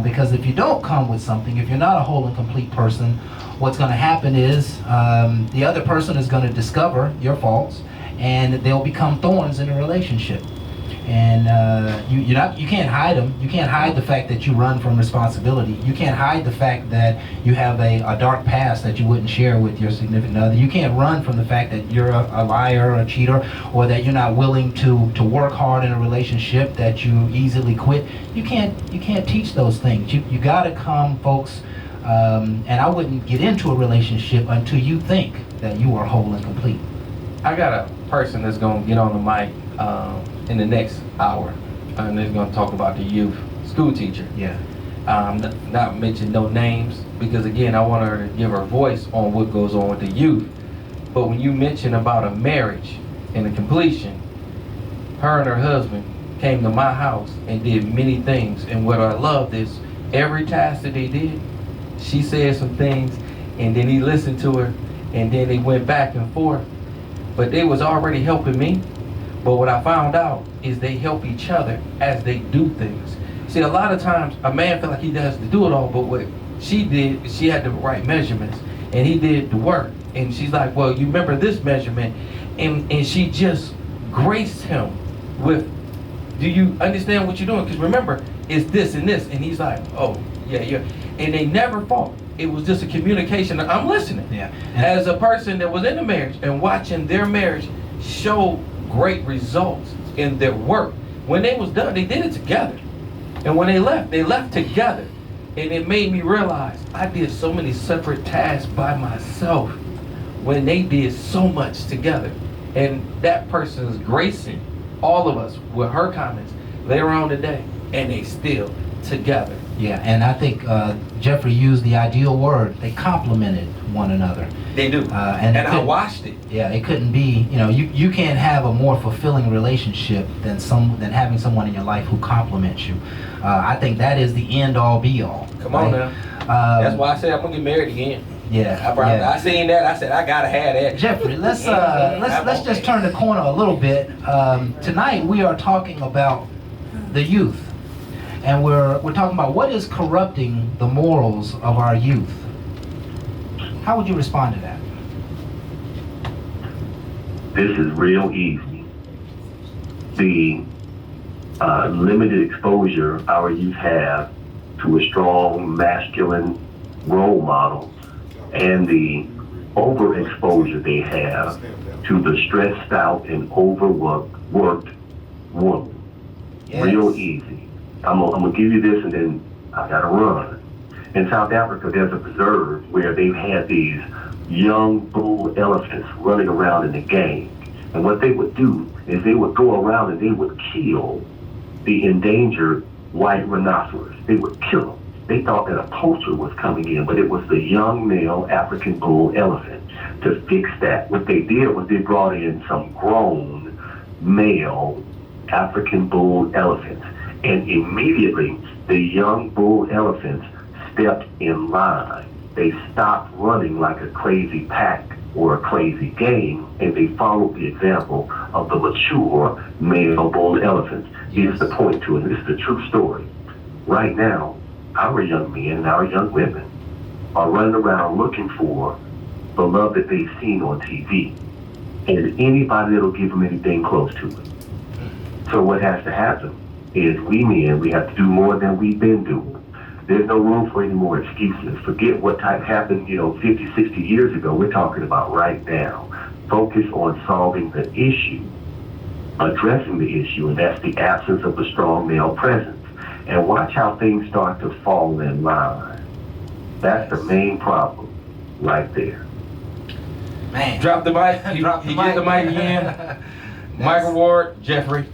Because if you don't come with something, if you're not a whole and complete person, what's going to happen is the other person is going to discover your faults, and they'll become thorns in a relationship. And you can't hide them. You can't hide the fact that you run from responsibility. You can't hide the fact that you have a dark past that you wouldn't share with your significant other. You can't run from the fact that you're a liar or a cheater, or that you're not willing to work hard in a relationship, that you easily quit. You can't teach those things. You got to come, folks. And I wouldn't get into a relationship until you think that you are whole and complete. I got a person that's going to get on the mic in the next hour, and they're going to talk about the youth school teacher. Yeah. Not mention no names, because again, I want her to give her voice on what goes on with the youth. But when you mention about a marriage and a completion, her and her husband came to my house and did many things. And what I loved is every task that they did, she said some things, and then he listened to her, and then they went back and forth. But they was already helping me. But what I found out is they help each other as they do things. See, a lot of times a man feel like he has to do it all, but what she did, she had the right measurements, and he did the work. And she's like, well, you remember this measurement? And she just graced him with, do you understand what you're doing? Because remember, it's this and this. And he's like, oh, yeah. And they never fought. It was just a communication. I'm listening. Yeah. As a person that was in a marriage and watching their marriage show great results in their work. When they was done, they did it together. And when they left together. And it made me realize I did so many separate tasks by myself when they did so much together. And that person is gracing all of us with her comments later on today, and they still together. Yeah, and I think Jeffrey used the ideal word. They complemented one another. They do. And I watched it. Yeah, it couldn't be, you can't have a more fulfilling relationship than having someone in your life who complements you. I think that is the end all be all. Come on now. That's why I said I'm gonna get married again. Yeah. I seen that. I said I gotta have that. Jeffrey, let's just turn the corner a little bit. Tonight we are talking about the youth. And we're talking about what is corrupting the morals of our youth. How would you respond to that? This is real easy. The limited exposure our youth have to a strong masculine role model, and the overexposure they have to the stressed out and overworked woman. Yes. Real easy. I'm gonna give you this, and then I gotta run. In South Africa, there's a preserve where they've had these young bull elephants running around in the gang. And what they would do is they would go around and they would kill the endangered white rhinoceros. They would kill them. They thought that a poacher was coming in, but it was the young male African bull elephant. To fix that, what they did was they brought in some grown male African bull elephants. And immediately, the young bull elephants stepped in line. They stopped running like a crazy pack or a crazy gang, and they followed the example of the mature male bull elephants. Here's the point to it. This is the true story. Right now, our young men and our young women are running around looking for the love that they've seen on TV, and anybody that'll give them anything close to it. So what has to happen is we men, we have to do more than we've been doing. There's no room for any more excuses. Forget what type happened, 50, 60 years ago. We're talking about right now. Focus on solving the issue addressing the issue, and that's the absence of a strong male presence. And watch how things start to fall in line. That's the main problem right there. Man. Drop the mic. He Drop the get the mic again. Michael Ward, Jeffrey.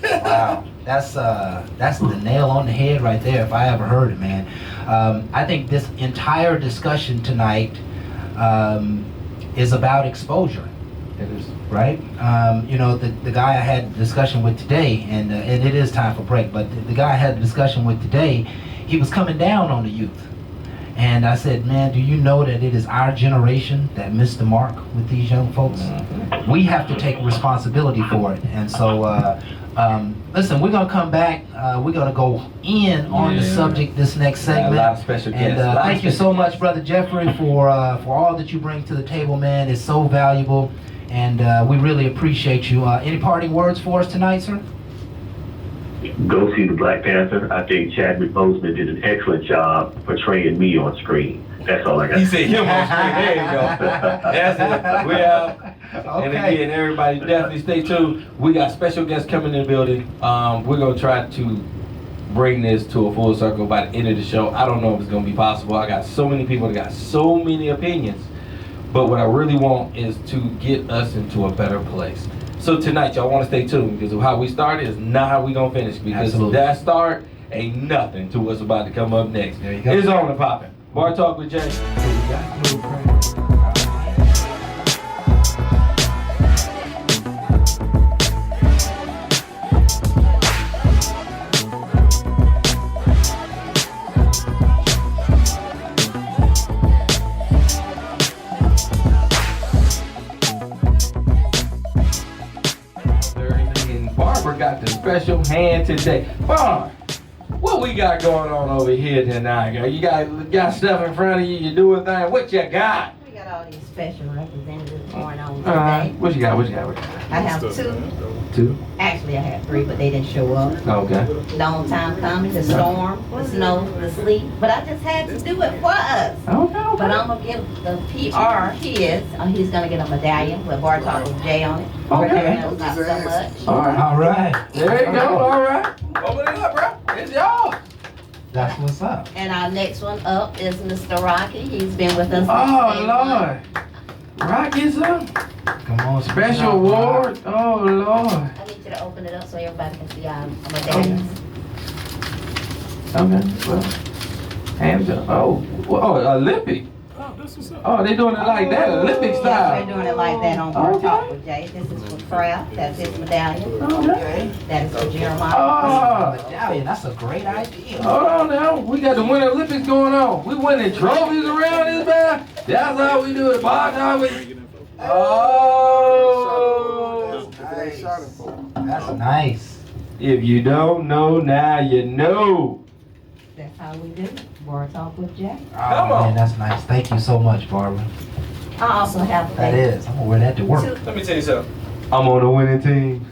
Wow, that's the nail on the head right there if I ever heard it, man. I think this entire discussion tonight is about exposure. It is. Right? You know, the guy I had a discussion with today, and it is time for break, but the guy I had a discussion with today, he was coming down on the youth. And I said, man, do you know that it is our generation that missed the mark with these young folks? Mm-hmm. We have to take responsibility for it. And so, listen, we're going to come back. We're going to go in on the subject this next segment. A lot of special guests. And thank you so much, Brother Jeffrey, for all that you bring to the table, man. It's so valuable. And we really appreciate you. Any parting words for us tonight, sir? Go see the Black Panther. I think Chadwick Boseman did an excellent job portraying me on screen. That's all I got. He said him on screen. There you go. That's it. We're out. And again, everybody definitely stay tuned. We got special guests coming in the building. We're going to try to bring this to a full circle by the end of the show. I don't know if it's going to be possible. I got so many people that got so many opinions. But what I really want is to get us into a better place. So tonight, y'all want to stay tuned because how we started is not how we going to finish. Because Absolutely. that start ain't nothing to what's about to come up next. There you go. It's on and popping. Bar Talk with Jay. Barbara got the special hand today. Barb, what we got going on over here tonight, girl? You got stuff in front of you, you doing things. What you got? We got all these special representatives going on today. What you got? I have two. Actually, I have three, but they didn't show up. Okay. Long time coming, the storm, the snow, the sleet. But I just had to do it for us. Okay. But I'm going to give the PR his. He's going to get a medallion with Bar Talk with J on it. Okay. Not so much. All right. There you go. All right. Open it up, bro. It's yours. That's what's up. And our next one up is Mr. Rocky. He's been with us. Oh, since day Lord. Rocky's up. Come on, Special award. Oh, Lord. one. I need you to open it up so everybody can see our medallions. Okay. Well, hands up. Oh, Olympic. Oh, they doing it like that, Olympic Yes, style. we're doing it like that on Bar Okay. Talk with Jay. This is for Kraft. That's his medallion. Okay. That is for Jeremiah. Oh, Medallion, that's a great idea. hold on now. We got the Winter Olympics going on. We winning trophies around this man. That's how we do it. Bar Talk with. Oh. That's nice. If you don't know, now you know. That's how we do it. Bar Talk with Jay. Come Oh, on. man, that's nice. Thank you so much, Barbara. I also have That is. I'm gonna wear that to work. Let me tell you something. I'm on the winning team.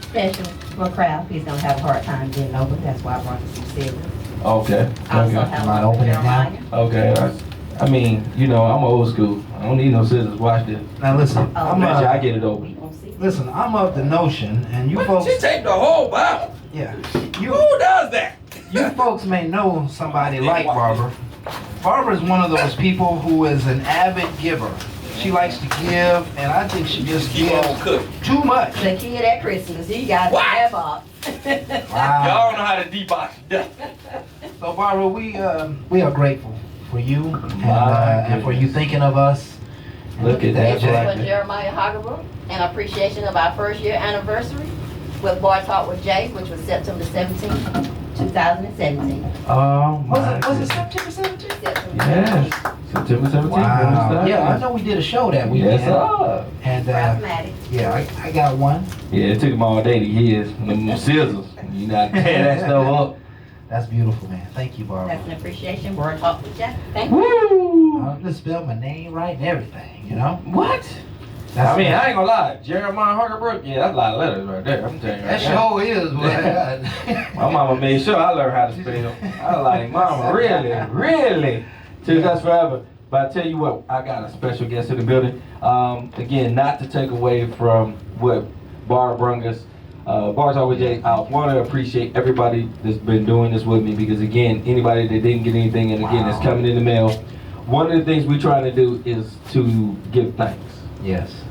special for Kraft. He's gonna have a hard time getting over. That's why I brought some cereal. Okay. I also Okay. have Am I one for opening it now? Jeremiah. Okay. I mean, you know, I'm old school. I don't need no scissors. Watch this. Now listen, Oh, I'm Make sure I uh, get it We open. gonna see. listen, I'm of the notion, and you folks, She taped the whole Bible. yeah, Who does that? you folks may know somebody like Barbara. Barbara is one of those people who is an avid giver. She likes to give, and I think she just Keep on gives cooking. too much. The kid at Christmas, he got What? that box. Wow. Y'all don't know how to debox duck. So Barbara, we are grateful for you My and for you thinking of us. And Look at that, This is Jack. for Jeremiah Hoggerbrook in appreciation of our first year anniversary with Bar Talk with Jay, which was September 17, 2017. Oh my Was it goodness. September 17th? September Yes. September 17th. Wow. Yeah, I know we did a show that weekend. Yes, sir. And Mathematics. yeah, I got one. Yeah, it took him all day to get his them scissors. You know, tear that stuff up. That's beautiful, man. Thank you, Barbara. That's an appreciation. Bar Talk with Jay. Thank you. Woo! Just spelled my name right and everything, you know? What? I mean, I ain't gonna lie. Jeremiah Hoggerbrook, yeah, that's a lot of letters right there. I'm telling you. that Right now. sure is, boy. My mama made sure I learned how to spell. I was like, Mama, really? Really? Took us forever. But I tell you what, I got a special guest in the building. Again, not to take away from what Bar brung us. Bar's always, I want to appreciate everybody that's been doing this with me because, again, anybody that didn't get anything, and again, it's coming in the mail. One of the things we're trying to do is to give thanks. Yes.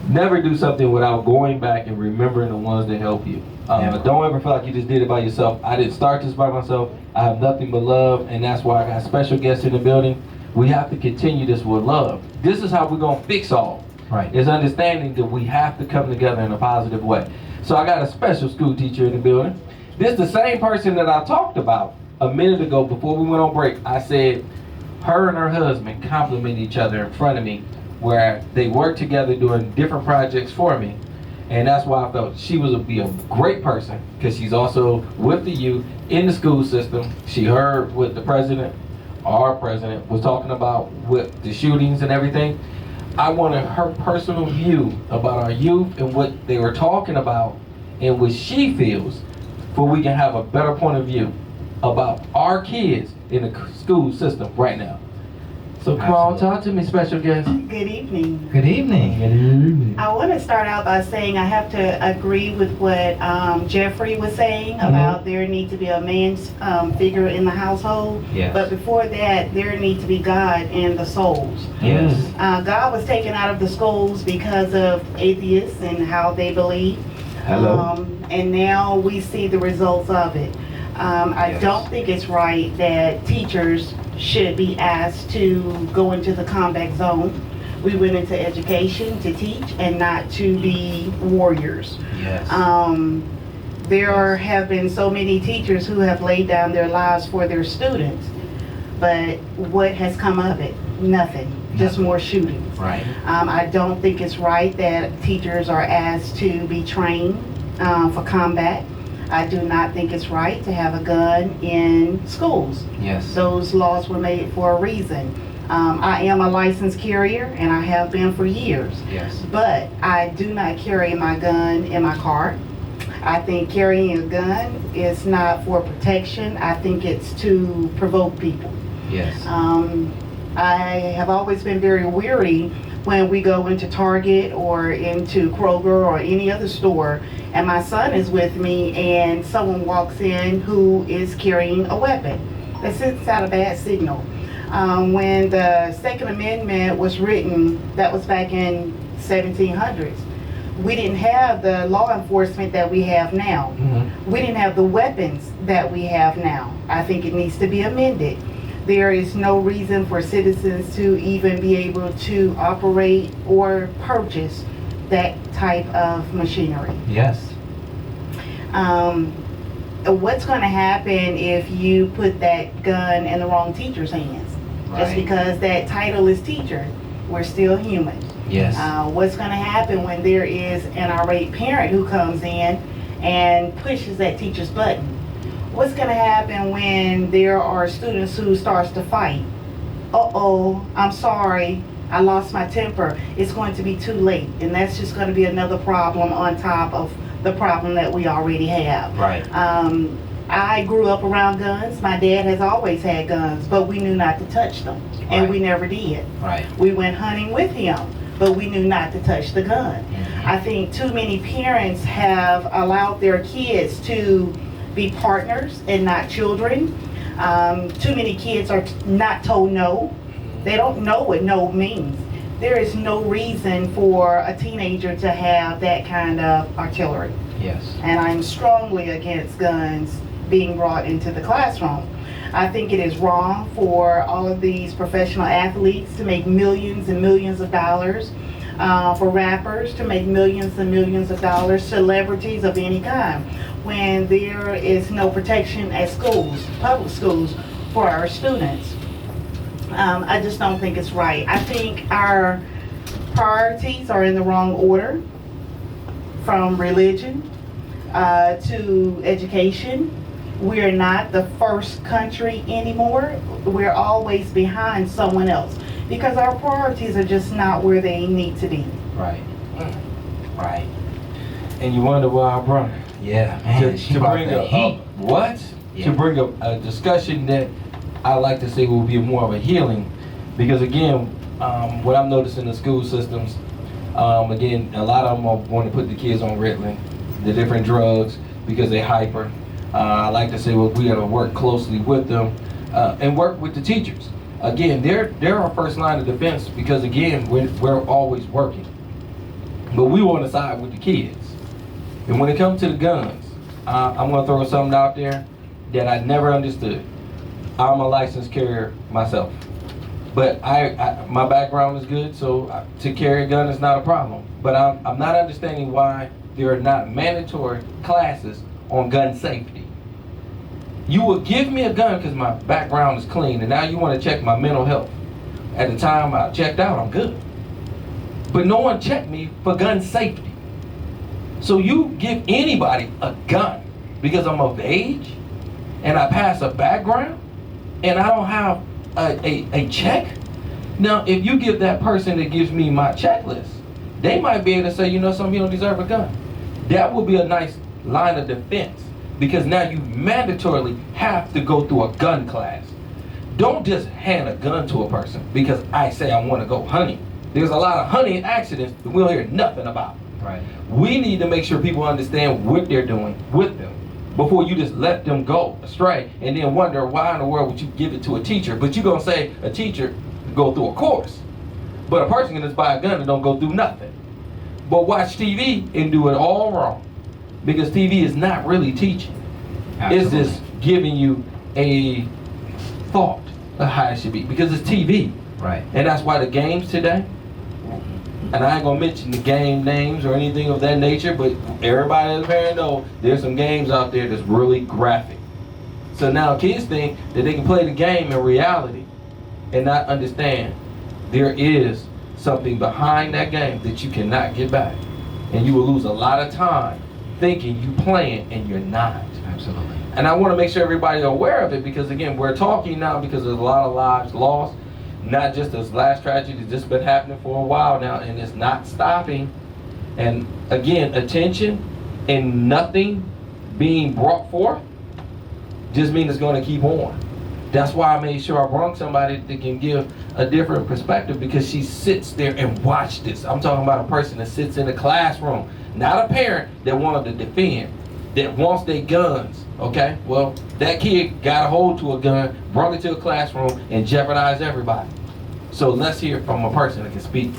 Never do something without going back and remembering the ones that help you. Never. Don't ever feel like you just did it by yourself. I didn't start this by myself. I have nothing but love, and that's why I got special guests in the building. We have to continue this with love. This is how we're going to fix all. Right. Is understanding that we have to come together in a positive way. So I got a special school teacher in the building. This is the same person that I talked about a minute ago before we went on break. I said her and her husband compliment each other in front of me where they work together doing different projects for me. And that's why I felt she would be a great person because she's also with the youth in the school system. She heard what the president, our president, was talking about with the shootings and everything. I wanted her personal view about our youth and what they were talking about and what she feels, for we can have a better point of view about our kids in the school system right now. So come on, talk to me, special guest. Good evening. Good evening. I want to start out by saying I have to agree with what Jeffrey was saying about there need to be a man's figure in the household. Yes. But before that, there need to be God in the souls. Yes. God was taken out of the schools because of atheists and how they believe. Hello. And now we see the results of it. I Yes. don't think it's right that teachers should be asked to go into the combat zone. We went into education to teach and not to be warriors. Yes. There have been so many teachers who have laid down their lives for their students, but what has come of it? Nothing, just more shootings. Right. I don't think it's right that teachers are asked to be trained for combat. I do not think it's right to have a gun in schools. Yes. Those laws were made for a reason. I am a licensed carrier and I have been for years. Yes. But I do not carry my gun in my car. I think carrying a gun is not for protection. I think it's to provoke people. Yes. I have always been very weary when we go into Target or into Kroger or any other store and my son is with me and someone walks in who is carrying a weapon. That sends out a bad signal. When the Second Amendment was written, that was back in 1700s. We didn't have the law enforcement that we have now. We didn't have the weapons that we have now. I think it needs to be amended. There is no reason for citizens to even be able to operate or purchase that type of machinery. Yes. What's going to happen if you put that gun in the wrong teacher's hands? Just Right. because that title is teacher, we're still human. Yes. What's going to happen when there is an irate parent who comes in and pushes that teacher's button? What's going to happen when there are students who starts to fight? Uh-oh, I'm sorry, I lost my temper. It's going to be too late, and that's just going to be another problem on top of the problem that we already have. Right. I grew up around guns. My dad has always had guns, but we knew not to touch them, and Right. we never did. Right. We went hunting with him, but we knew not to touch the gun. I think too many parents have allowed their kids to be partners and not children. Too many kids are not told no. They don't know what no means. There is no reason for a teenager to have that kind of artillery. Yes. And I'm strongly against guns being brought into the classroom. I think it is wrong for all of these professional athletes to make millions and millions of dollars, for rappers to make millions and millions of dollars, celebrities of any kind, when there is no protection at schools, public schools, for our students. I just don't think it's right. I think our priorities are in the wrong order, from religion to education. We're not the first country anymore. We're always behind someone else because our priorities are just not where they need to be. Right. Right. And you wonder why I brought her. Yeah, man. She to brought bring the heat. what? Yeah. To bring a discussion that I like to say will be more of a healing Because again, what I'm noticing in the school systems, again, a lot of them are going to put the kids on Ritalin, the different drugs, because they're hyper. I like to say, well, we got to work closely with them and work with the teachers. Again, they're our first line of defense because again, we're always working. But we want to side with the kids. And when it comes to the guns, I'm going to throw something out there that I never understood. I'm a licensed carrier myself. But my background is good, so to carry a gun is not a problem. But I'm not understanding why there are not mandatory classes on gun safety. You will give me a gun because my background is clean, and now you want to check my mental health. At the time I checked out, I'm good. But no one checked me for gun safety. So you give anybody a gun because I'm of age, and I pass a background, and I don't have a check? Now, if you give that person that gives me my checklist, they might be able to say, you know something, you don't deserve a gun. That would be a nice line of defense because now you mandatorily have to go through a gun class. Don't just hand a gun to a person because I say I want to go hunting. There's a lot of hunting accidents that we'll hear nothing about. Right. We need to make sure people understand what they're doing with them before you just let them go astray and then wonder why in the world would you give it to a teacher. But you're going to say a teacher go through a course. But a person can just buy a gun and don't go through nothing. But watch TV and do it all wrong. Because TV is not really teaching. Absolutely. It's just giving you a thought of how it should be. Because it's TV. Right. And that's why the games today, and I ain't gonna mention the game names or anything of that nature, but everybody as a parent know there's some games out there that's really graphic. So now kids think that they can play the game in reality and not understand there is something behind that game that you cannot get back. And you will lose a lot of time thinking you playing and you're not. Absolutely. And I want to make sure everybody's aware of it because again, we're talking now because there's a lot of lives lost. Not just this last tragedy, it's just been happening for a while now and it's not stopping. And again, attention and nothing being brought forth just means it's going to keep on. That's why I made sure I brought somebody that can give a different perspective because she sits there and watch this. I'm talking about a person that sits in the classroom, not a parent that wanted to defend, that wants their guns, okay? Well, that kid got a hold to a gun, brought it to a classroom, and jeopardized everybody. So let's hear from a person that can speak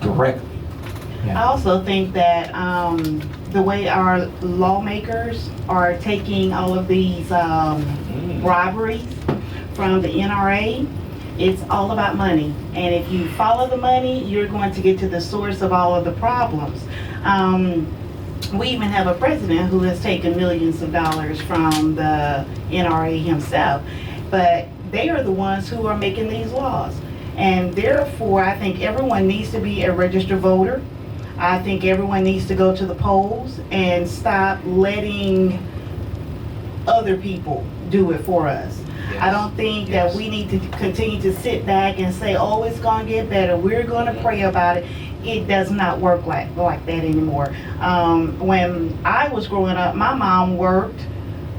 directly. I also think that the way our lawmakers are taking all of these robberies from the NRA, it's all about money. And if you follow the money, you're going to get to the source of all of the problems. We even have a president who has taken millions of dollars from the NRA himself, but they are the ones who are making these laws. And therefore, I think everyone needs to be a registered voter. I think everyone needs to go to the polls and stop letting other people do it for us. Yes. I don't think that we need to continue to sit back and say, oh, it's going to get better. We're going to pray about it. It does not work like that anymore. When I was growing up, my mom worked,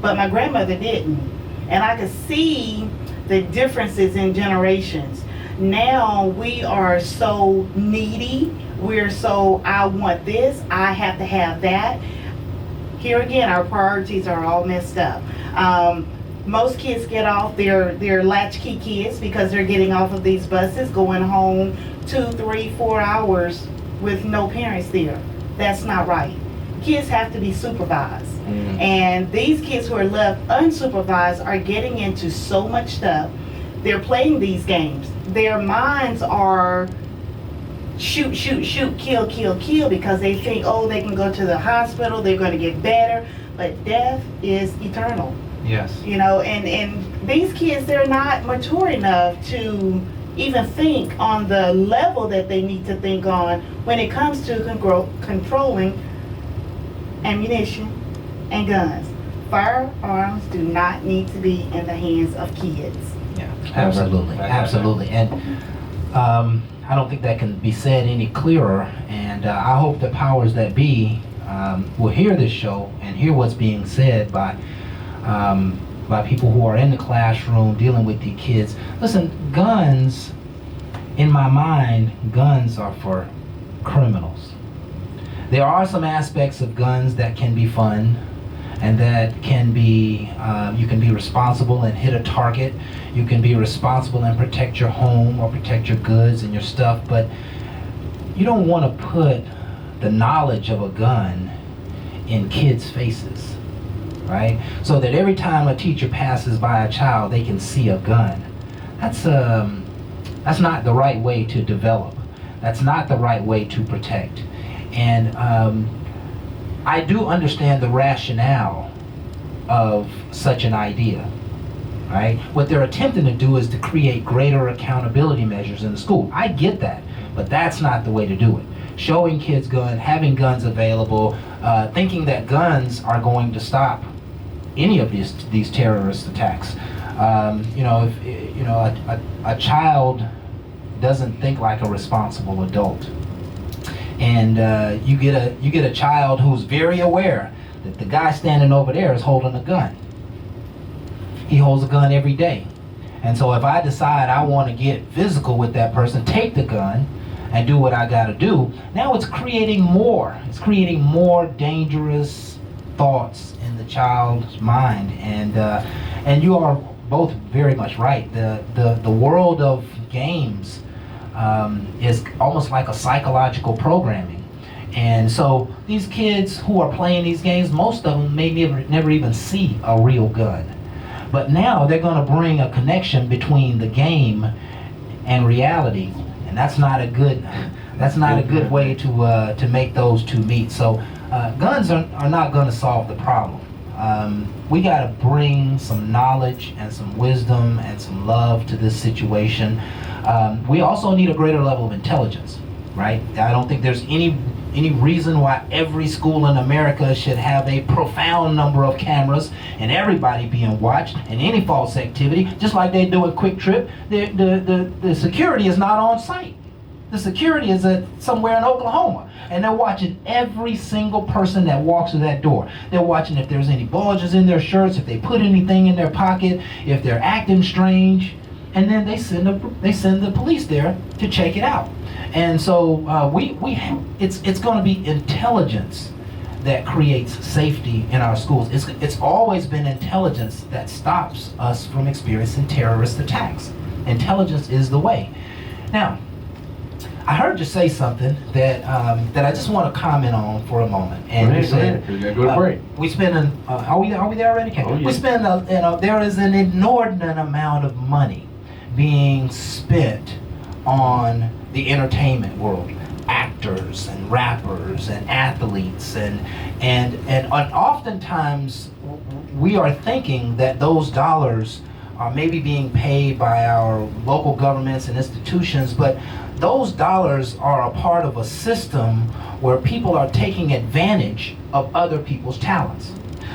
but my grandmother didn't. And I could see the differences in generations. Now we are so needy. We're so, I want this, I have to have that. Here again, our priorities are all messed up. Most kids get off, they're latchkey kids because they're getting off of these buses, going home 2, 3, 4 hours with no parents there. That's not right. Kids have to be supervised. And these kids who are left unsupervised are getting into so much stuff. They're playing these games. Their minds are shoot, shoot, shoot, kill, kill, kill because they think, oh, they can go to the hospital, they're going to get better. But death is eternal. Yes. You know, and these kids, they're not mature enough to even think on the level that they need to think on when it comes to controlling ammunition and guns. Firearms do not need to be in the hands of kids. Yeah, absolutely, absolutely. And I don't think that can be said any clearer. And I hope the powers that be will hear this show and hear what's being said by people who are in the classroom dealing with the kids. Listen, guns in my mind, guns are for criminals. There are some aspects of guns that can be fun, and that can be, you can be responsible and hit a target. You can be responsible and protect your home or protect your goods and your stuff, but you don't want to put the knowledge of a gun in kids' faces, right? So that every time a teacher passes by a child, they can see a gun. That's not the right way to develop. That's not the right way to protect. And I do understand the rationale of such an idea, right? What they're attempting to do is to create greater accountability measures in the school. I get that, but that's not the way to do it. Showing kids guns, having guns available, thinking that guns are going to stop any of these terrorist attacks. If a child doesn't think like a responsible adult, and you get a child who's very aware that the guy standing over there is holding a gun. He holds a gun every day, and so if I decide I want to get physical with that person, take the gun and do what I got to do, now it's creating more dangerous thoughts in the child's mind. And you are both very much right. The world of games is almost like a psychological programming. And so these kids who are playing these games, most of them may never even see a real gun. But now they're going to bring a connection between the game and reality, and that's not a good way to make those two meet. So guns are not going to solve the problem. We got to bring some knowledge and some wisdom and some love to this situation. We also need a greater level of intelligence, right? I don't think there's any reason why every school in America should have a profound number of cameras and everybody being watched and any false activity, just like they do at Quick Trip. The security is not on site. The security is somewhere in Oklahoma, and they're watching every single person that walks through that door. They're watching if there's any bulges in their shirts, if they put anything in their pocket, if they're acting strange, and then they send the police there to check it out. And so it's going to be intelligence that creates safety in our schools. It's always been intelligence that stops us from experiencing terrorist attacks. Intelligence is the way. Now, I heard you say something that I just want to comment on for a moment. And you said, go to break. We spend are we there already? Okay. Oh, yeah. We spend there is an inordinate amount of money being spent on the entertainment world, actors and rappers and athletes, and oftentimes we are thinking that those dollars are maybe being paid by our local governments and institutions, but those dollars are a part of a system where people are taking advantage of other people's talents.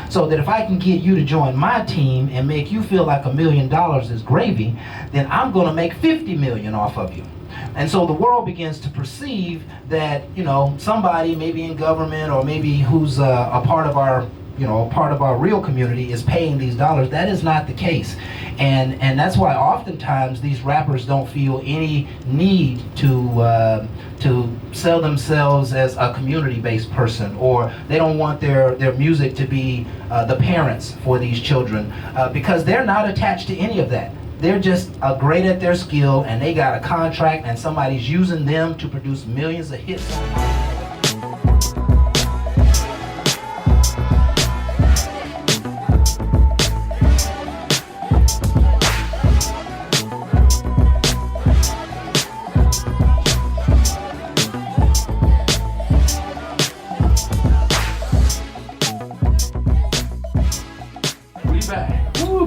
So that if I can get you to join my team and make you feel like $1 million is gravy, then I'm going to make 50 million off of you. And so the world begins to perceive that, somebody maybe in government or maybe who's a part of our real community is paying these dollars. That is not the case. And that's why oftentimes these rappers don't feel any need to sell themselves as a community-based person, or they don't want their music to be the parents for these children, because they're not attached to any of that. They're just great at their skill, and they got a contract, and somebody's using them to produce millions of hits.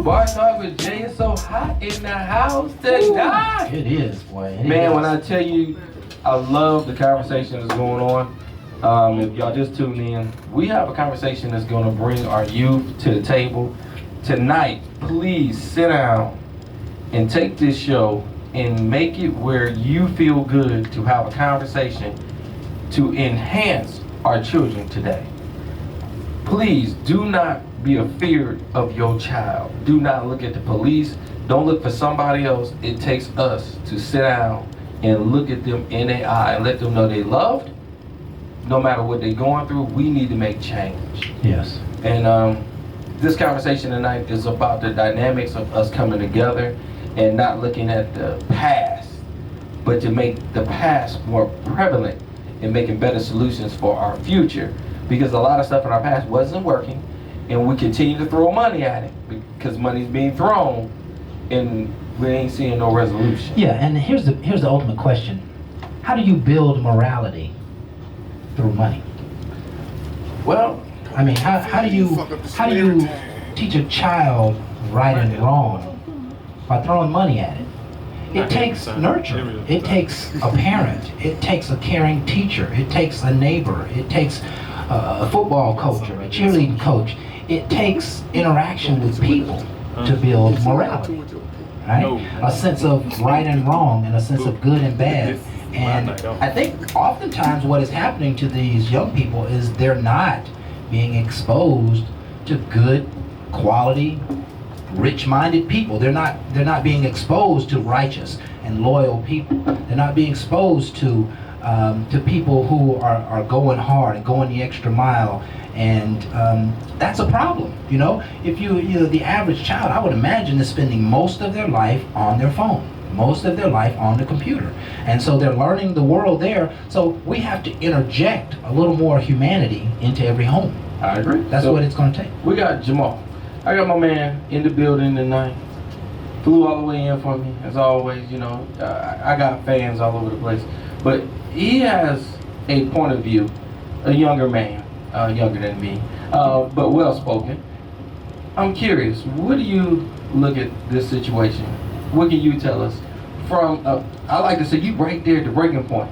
Bar Talk with Jay is so hot in the house tonight. It is, boy. Man, when I tell you, I love the conversation that's going on. If y'all just tuned in, we have a conversation that's going to bring our youth to the table. Tonight, please sit down and take this show and make it where you feel good to have a conversation to enhance our children today. Please do not be afeard of your child. Do not look at the police. Don't look for somebody else. It takes us to sit down and look at them in their eye and let them know they loved. No matter what they're going through, we need to make change. Yes. And this conversation tonight is about the dynamics of us coming together and not looking at the past, but to make the past more prevalent and making better solutions for our future. Because a lot of stuff in our past wasn't working, and we continue to throw money at it because money's being thrown, and we ain't seeing no resolution. Yeah, and here's the ultimate question. How do you build morality through money? Well, I mean, how do you teach a child right and wrong by throwing money at it? It takes nurture. It takes a parent. It takes a caring teacher. It takes a neighbor. It takes a football coach or a cheerleading coach. It takes interaction with people to build morality, right? A sense of right and wrong and a sense of good and bad. And I think oftentimes what is happening to these young people is they're not being exposed to good, quality, rich-minded people. They're not being exposed to righteous and loyal people. They're not being exposed to people who are going hard and going the extra mile, and that's a problem. You know, if you know the average child, I would imagine, is spending most of their life on their phone, most of their life on the computer, and so they're learning the world there. So we have to interject a little more humanity into every home. I agree. That's So, what it's going to take. we got Jamal. I got my man in the building tonight. Flew all the way in for me, as always. You know, I got fans all over the place. But he has a point of view, a younger man, younger than me, but well-spoken. I'm curious, what do you look at this situation? What can you tell us from, I like to say, you right there at the breaking point.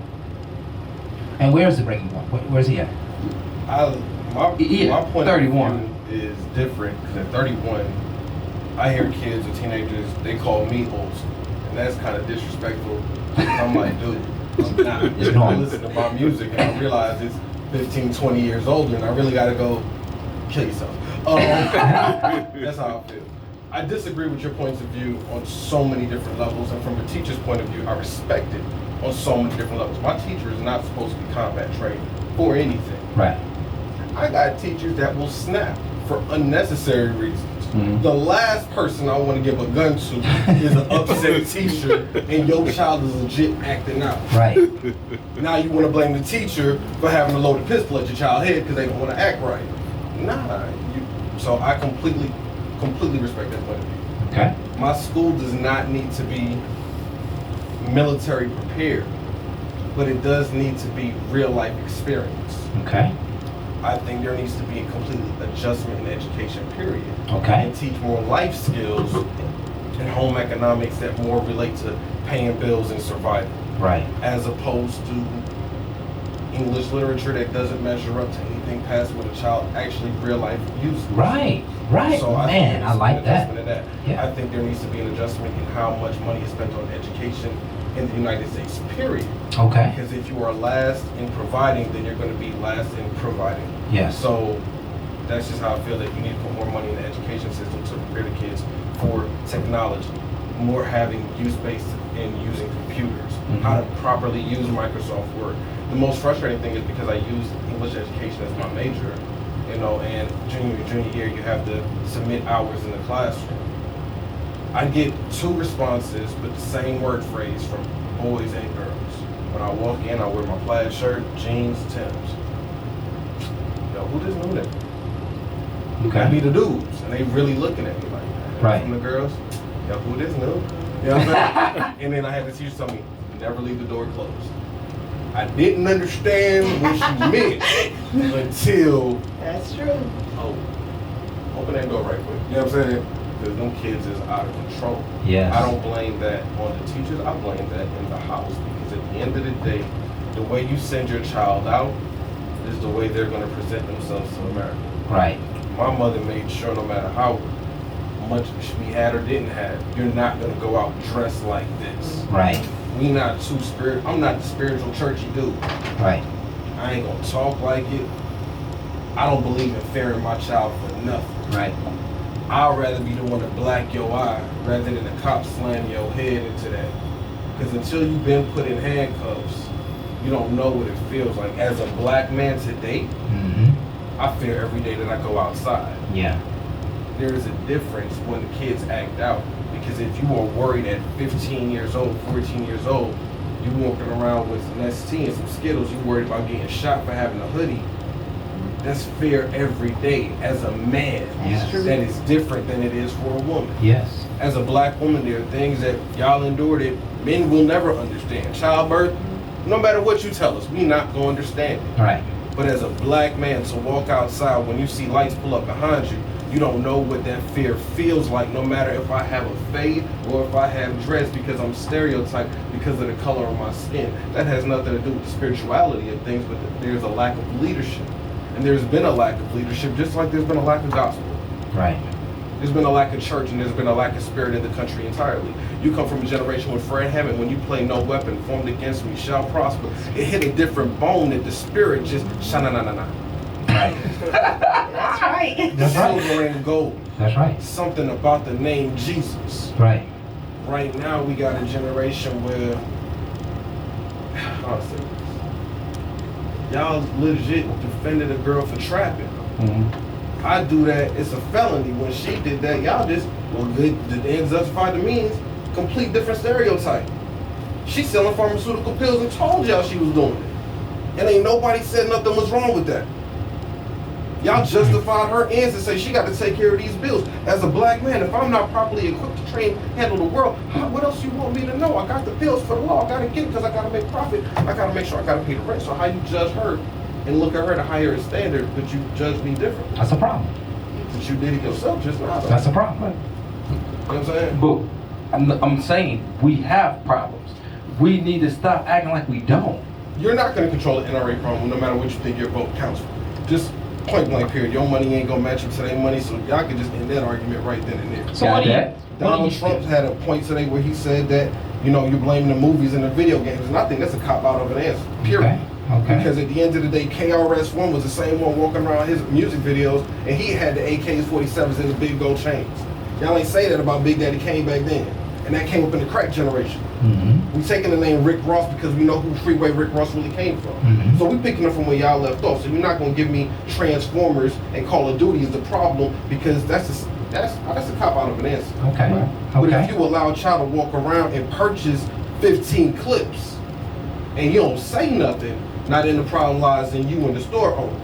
And where's the breaking point? Where's he at? My point 31. of view is different because at 31, I hear kids or teenagers, they call me old school, and that's kind of disrespectful. I'm like, dude, I'm not. It's I normal. listen to my music and I realize it's 15, 20 years older, and I really got to go kill yourself. That's how I feel. I disagree with your points of view on so many different levels, and from a teacher's point of view, I respect it on so many different levels. My teacher is not supposed to be combat trained or anything. Right. I got teachers that will snap for unnecessary reasons. Mhm. The last person I want to give a gun to is an upset teacher, and your child is legit acting out. Right. Now you want to blame the teacher for having to load a pistol at your child's head because they don't want to act right. Nah, so I completely respect that point of view. Okay. My school does not need to be military prepared, but it does need to be real life experience. Okay. I think there needs to be a complete adjustment in education, period. Okay. And teach more life skills and home economics that more relate to paying bills and survival, Right. as opposed to English literature that doesn't measure up to anything past what a child actually real life uses. Right. Right. So I think Man, there I needs to be like an that. adjustment in that. Yeah. I think there needs to be an adjustment in how much money is spent on education in the United States, period. Okay. Because if you are last in providing, then you're going to be last in providing. Yes. So that's just how I feel that you need to put more money in the education system to prepare the kids for technology, more having use-based in using computers, how to properly use Microsoft Word. The most frustrating thing is because I use English education as my major, you know, and junior year you have to submit hours in the classroom. I get 2 responses with the same word phrase from boys and girls. When I walk in, I wear my plaid shirt, jeans, Timbs. Yo, who this new nigga? I be the dudes, and they really looking at me like that. Right. From the girls, yo, who this new? You know what I'm saying? And then I had the teacher tell me, never leave the door closed. I didn't understand what she meant until, That's true. oh, open that door right quick. You know what I'm saying? Because them kids is out of control. Yes. I don't blame that on the teachers. I blame that in the house, because at the end of the day, the way you send your child out is the way they're going to present themselves to America. Right. My mother made sure no matter how much we had or didn't have, you're not going to go out dressed like this. Right. We not too I'm not the spiritual churchy dude. Right. I ain't going to talk like it. I don't believe in fearing my child for nothing. Right. I'd rather be the one to black your eye rather than the cop slam your head into that Because until you've been put in handcuffs, you don't know what it feels like. As a black man today, I fear every day that I go outside. Yeah. There is a difference when the kids act out. Because if you are worried at 15 years old, 14 years old, you walking around with an ST and some Skittles, you worried about getting shot for having a hoodie. That's fear every day as a man. Yes. That is different than it is for a woman. Yes. As a black woman, there are things that y'all endured that men will never understand. Childbirth, no matter what you tell us, we not gonna understand it. Right. But as a black man, to walk outside when you see lights pull up behind you, you don't know what that fear feels like, no matter if I have a fade or if I have dreads, because I'm stereotyped because of the color of my skin. That has nothing to do with the spirituality of things, but there's a lack of leadership. And there's been a lack of leadership, just like there's been a lack of gospel. Right. There's been a lack of church, and there's been a lack of spirit in the country entirely. You come from a generation with Fred Hammond, when you play no weapon formed against me shall prosper. It hit a different bone that the spirit just sha-na-na-na-na. Right. That's right. That's right. Silver and gold. That's right. Something about the name Jesus. Right. Right now we got a generation where, how to say this? Y'all legit defended a girl for trapping. I do that, it's a felony. When she did that, y'all just, well, the ends justify the means. Complete different stereotype. She's selling pharmaceutical pills and told y'all she was doing it. And ain't nobody said nothing was wrong with that. Y'all justified her ends and say she got to take care of these bills. As a black man, if I'm not properly equipped to train, handle the world, what else you want me to know? I got the bills for the law. I got to get it because I got to make profit. I got to make sure I got to pay the rent. So how you judge her and look at her to higher standard, but you judge me different? That's a problem. But you did it yourself just now. That's a problem. You know what I'm saying? But I'm saying we have problems. We need to stop acting like we don't. You're not going to control the NRA problem no matter what you think your vote counts for. Just point blank period. Your money ain't going to match up to their money, so y'all can just end that argument right then and there. So what do you? Donald Trump had a point today where he said that, you know, you're blaming the movies and the video games, and I think that's a cop-out of an answer, period. Okay. Because at the end of the day, KRS-One was the same one walking around his music videos, and he had the AK-47s and the big gold chains. Y'all ain't say that about Big Daddy Kane back then, and that came up in the crack generation. We taking the name Rick Ross because we know who Freeway Rick Ross really came from. So we picking up from where y'all left off. So you're not gonna give me Transformers and Call of Duty as the problem, because that's a cop out of an answer. Okay. But Okay. if you allow a child to walk around and purchase 15 clips and you don't say nothing, now then the problem lies in you and the store owner.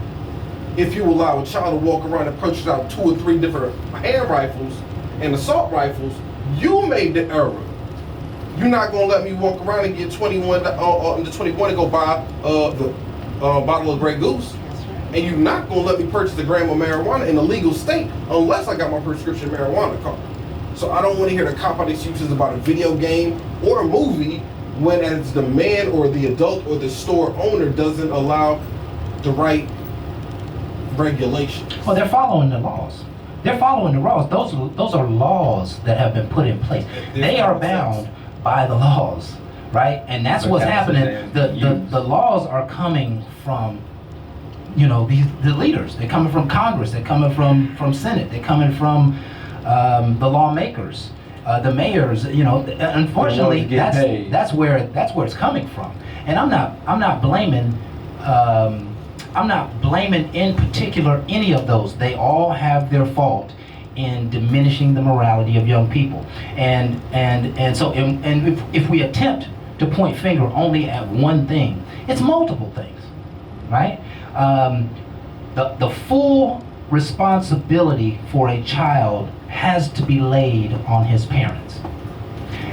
If you allow a child to walk around and purchase out 2 or 3 different hand rifles and assault rifles, you made the error. You're not gonna let me walk around and get 21 to go buy the bottle of Grey Goose. And you're not gonna let me purchase a gram of marijuana in a legal state unless I got my prescription marijuana card. So I don't want to hear the cop-out excuses about a video game or a movie when as the man or the adult or the store owner doesn't allow the right regulations. Well, they're following the laws. They're following the laws. Those are laws that have been put in place. They are bound by the laws, right? And that's what's happening. The laws are coming from, you know, the leaders. They're coming from Congress. They're coming from Senate. They're coming from the lawmakers, the mayors. You know, unfortunately, that's where it's coming from. And I'm not blaming. I'm not blaming in particular any of those. They all have their fault in diminishing the morality of young people. And so if we attempt to point finger only at one thing, it's multiple things, right? The full responsibility for a child has to be laid on his parents.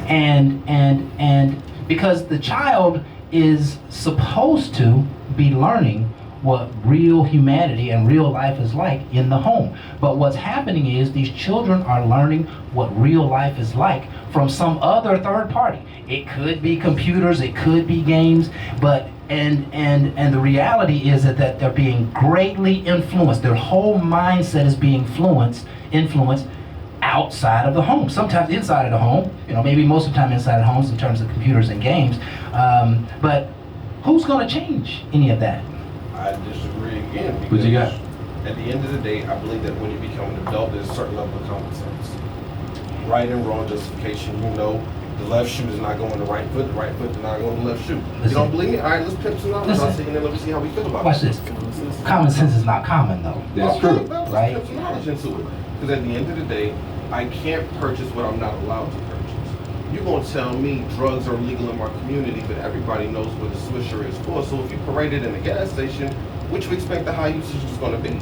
And because the child is supposed to be learning what real humanity and real life is like in the home. But what's happening is these children are learning what real life is like from some other third party. It could be computers, it could be games, but and the reality is that they're being greatly influenced. Their whole mindset is being influenced outside of the home, sometimes inside of the home, you know, maybe most of the time inside of homes in terms of computers and games. But who's going to change any of that? I disagree again. What you got? At the end of the day, I believe that when you become an adult, there's a certain level of common sense. Right and wrong justification, you know The left shoe does not go in the right foot does not go in the left shoe. You Listen. don't believe me? All right, let's pimp some knowledge. I'll Listen. see, and then let me see how we feel about Watch it. this. Common sense is not common though. That's Okay, true. well, let's Right. pimp some knowledge into it. Because at the end of the day, I can't purchase what I'm not allowed to purchase. You're going to tell me drugs are legal in my community, but everybody knows what a Swisher is for. So if you parade it in a gas station, what you expect the high usage is going to be?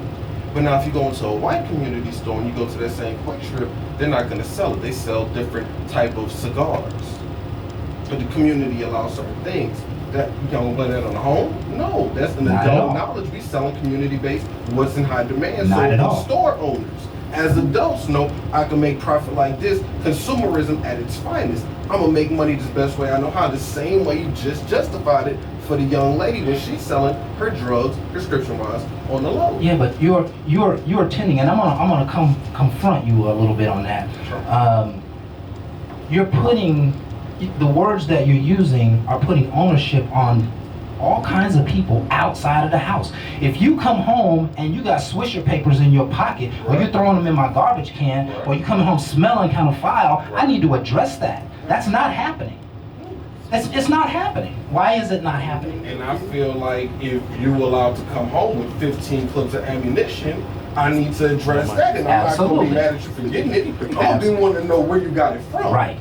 But now if you go into a white community store and you go to that same Quick Trip, they're not going to sell it. They sell different type of cigars. But the community allows certain things. That you don't blame that on the home? No, that's an Not at adult all. knowledge. We selling community-based, what's in high demand. Not so at the all. store owners, as adults, know I can make profit like this. Consumerism at its finest. I'm gonna make money the best way I know how. The same way you just justified it for the young lady when she's selling her drugs, prescription-wise, on the low. Yeah, but you're tending, and I'm gonna confront you a little bit on that. You're putting the words that you're using are putting ownership on all kinds of people outside of the house. If you come home and you got Swisher papers in your pocket, or you're throwing them in my garbage can, or you're coming home smelling kind of foul, I need to address that. That's not happening. It's not happening. Why is it not happening? And I feel like if you're allowed to come home with 15 clips of ammunition, I need to address that. And I'm not going to Absolutely. be mad at you for getting it. I'm going to want to know where you got it from. Right.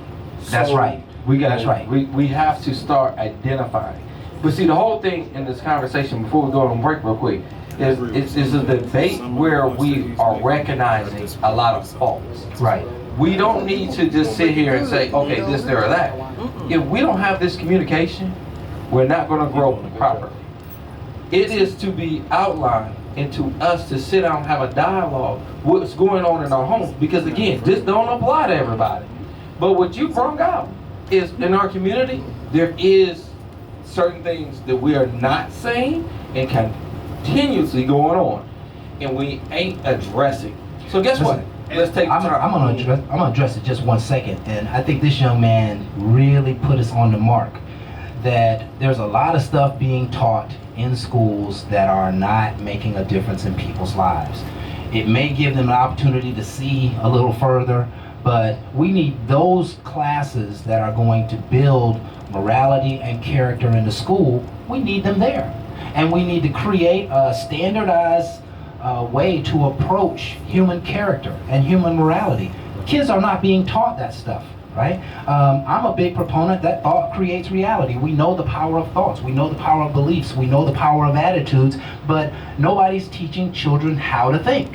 That's So- right. We got That's right. We have to start identifying. But see, the whole thing in this conversation, before we go on break real quick, is a debate where we are recognizing a lot of faults. Right. We don't need to just sit here and say, okay, this, there, or that. If we don't have this communication, we're not going to grow properly. It is to be outlined and to us to sit down and have a dialogue what's going on in our homes. Because again, this don't apply to everybody. But what you brought out is in our community, there is certain things that we are not saying and continuously going on. And we ain't addressing. So guess what? Let's take I'm gonna address it just 1 second, and I think this young man really put us on the mark. That there's a lot of stuff being taught in schools that are not making a difference in people's lives. It may give them an opportunity to see a little further, but we need those classes that are going to build morality and character in the school. We need them there, and we need to create a standardized way to approach human character and human morality. Kids are not being taught that stuff, right? I'm a big proponent that thought creates reality. We know the power of thoughts, we know the power of beliefs, we know the power of attitudes, but nobody's teaching children how to think.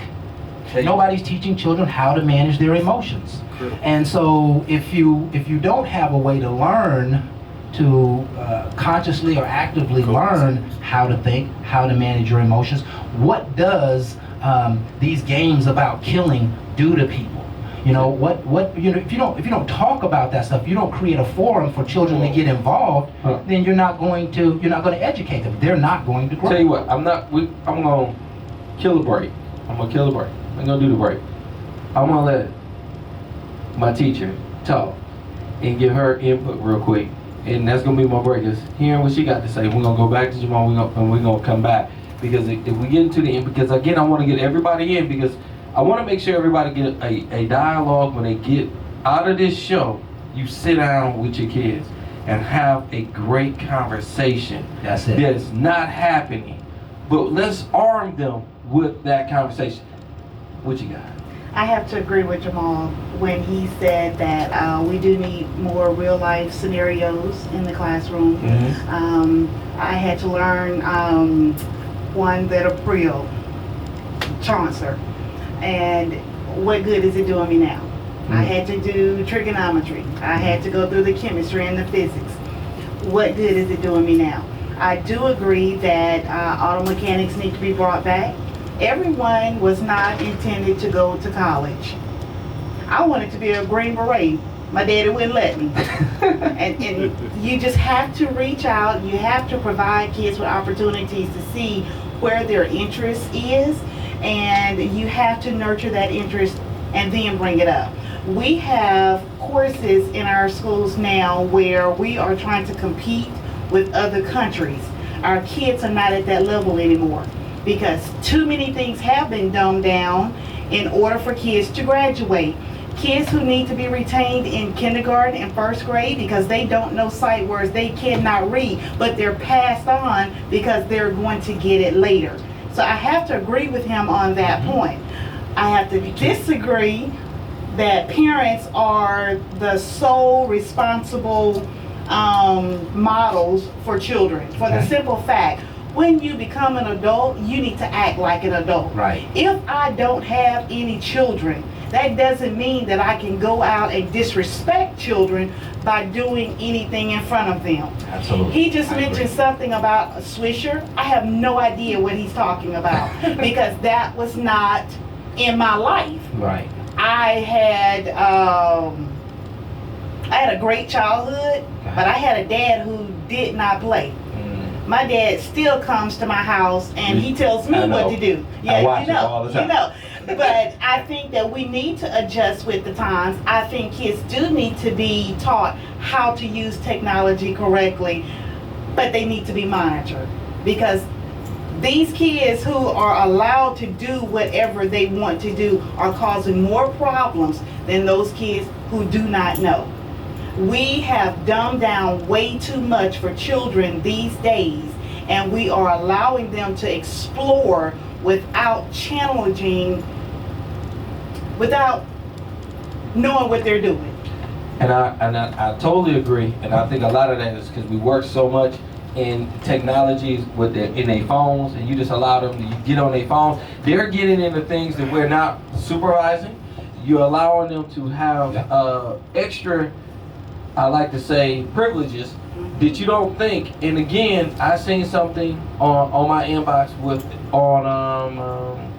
Nobody's teaching children how to manage their emotions. And so if you don't have a way to learn to consciously or actively learn how to think, how to manage your emotions, what does these games about killing do to people? You know, if you don't talk about that stuff, you don't create a forum for children to get involved, then you're not going to educate them. They're not going to grow. Tell you what, I'm gonna kill a break. I'm gonna kill the break. I'm gonna do the break. I'm gonna let my teacher talk and give her input real quick. And that's gonna be my break, is hearing what she got to say. We're gonna go back to Jamal, we're gonna come back. Because if we get into the end, because again, I wanna get everybody in, because I wanna make sure everybody get a dialogue when they get out of this show. You sit down with your kids and have a great conversation. That's it. That's not happening. But let's arm them with that conversation. What you got? I have to agree with Jamal when he said that we do need more real life scenarios in the classroom. I had to learn one that April Chaucer, and what good is it doing me now? I had to do trigonometry. I had to go through the chemistry and the physics. What good is it doing me now? I do agree that auto mechanics need to be brought back. Everyone was not intended to go to college. I wanted to be a Green Beret. My daddy wouldn't let me. and you just have to reach out. You have to provide kids with opportunities to see where their interest is, and you have to nurture that interest and then bring it up. We have courses in our schools now where we are trying to compete with other countries. Our kids are not at that level anymore, because too many things have been dumbed down in order for kids to graduate. Kids who need to be retained in kindergarten and first grade because they don't know sight words, they cannot read, but they're passed on because they're going to get it later. So I have to agree with him on that point. I have to disagree that parents are the sole responsible models for children, for the simple fact, when you become an adult, you need to act like an adult. Right. If I don't have any children, that doesn't mean that I can go out and disrespect children by doing anything in front of them. Absolutely. He just mentioned something about a Swisher. I have no idea what he's talking about because that was not in my life. Right. I had a great childhood, but I had a dad who did not play. My dad still comes to my house and he tells me what to do. I watch it all the time. But I think that we need to adjust with the times. I think kids do need to be taught how to use technology correctly, but they need to be monitored because these kids who are allowed to do whatever they want to do are causing more problems than those kids who do not know. We have dumbed down way too much for children these days, and we are allowing them to explore without challenging, without knowing what they're doing. And I totally agree, and I think a lot of that is because we work so much in technologies with in their phones, and you just allow them to get on their phones. They're getting into things that we're not supervising. You're allowing them to have extra, I like to say, privileges that you don't think. And again, I seen something on my inbox on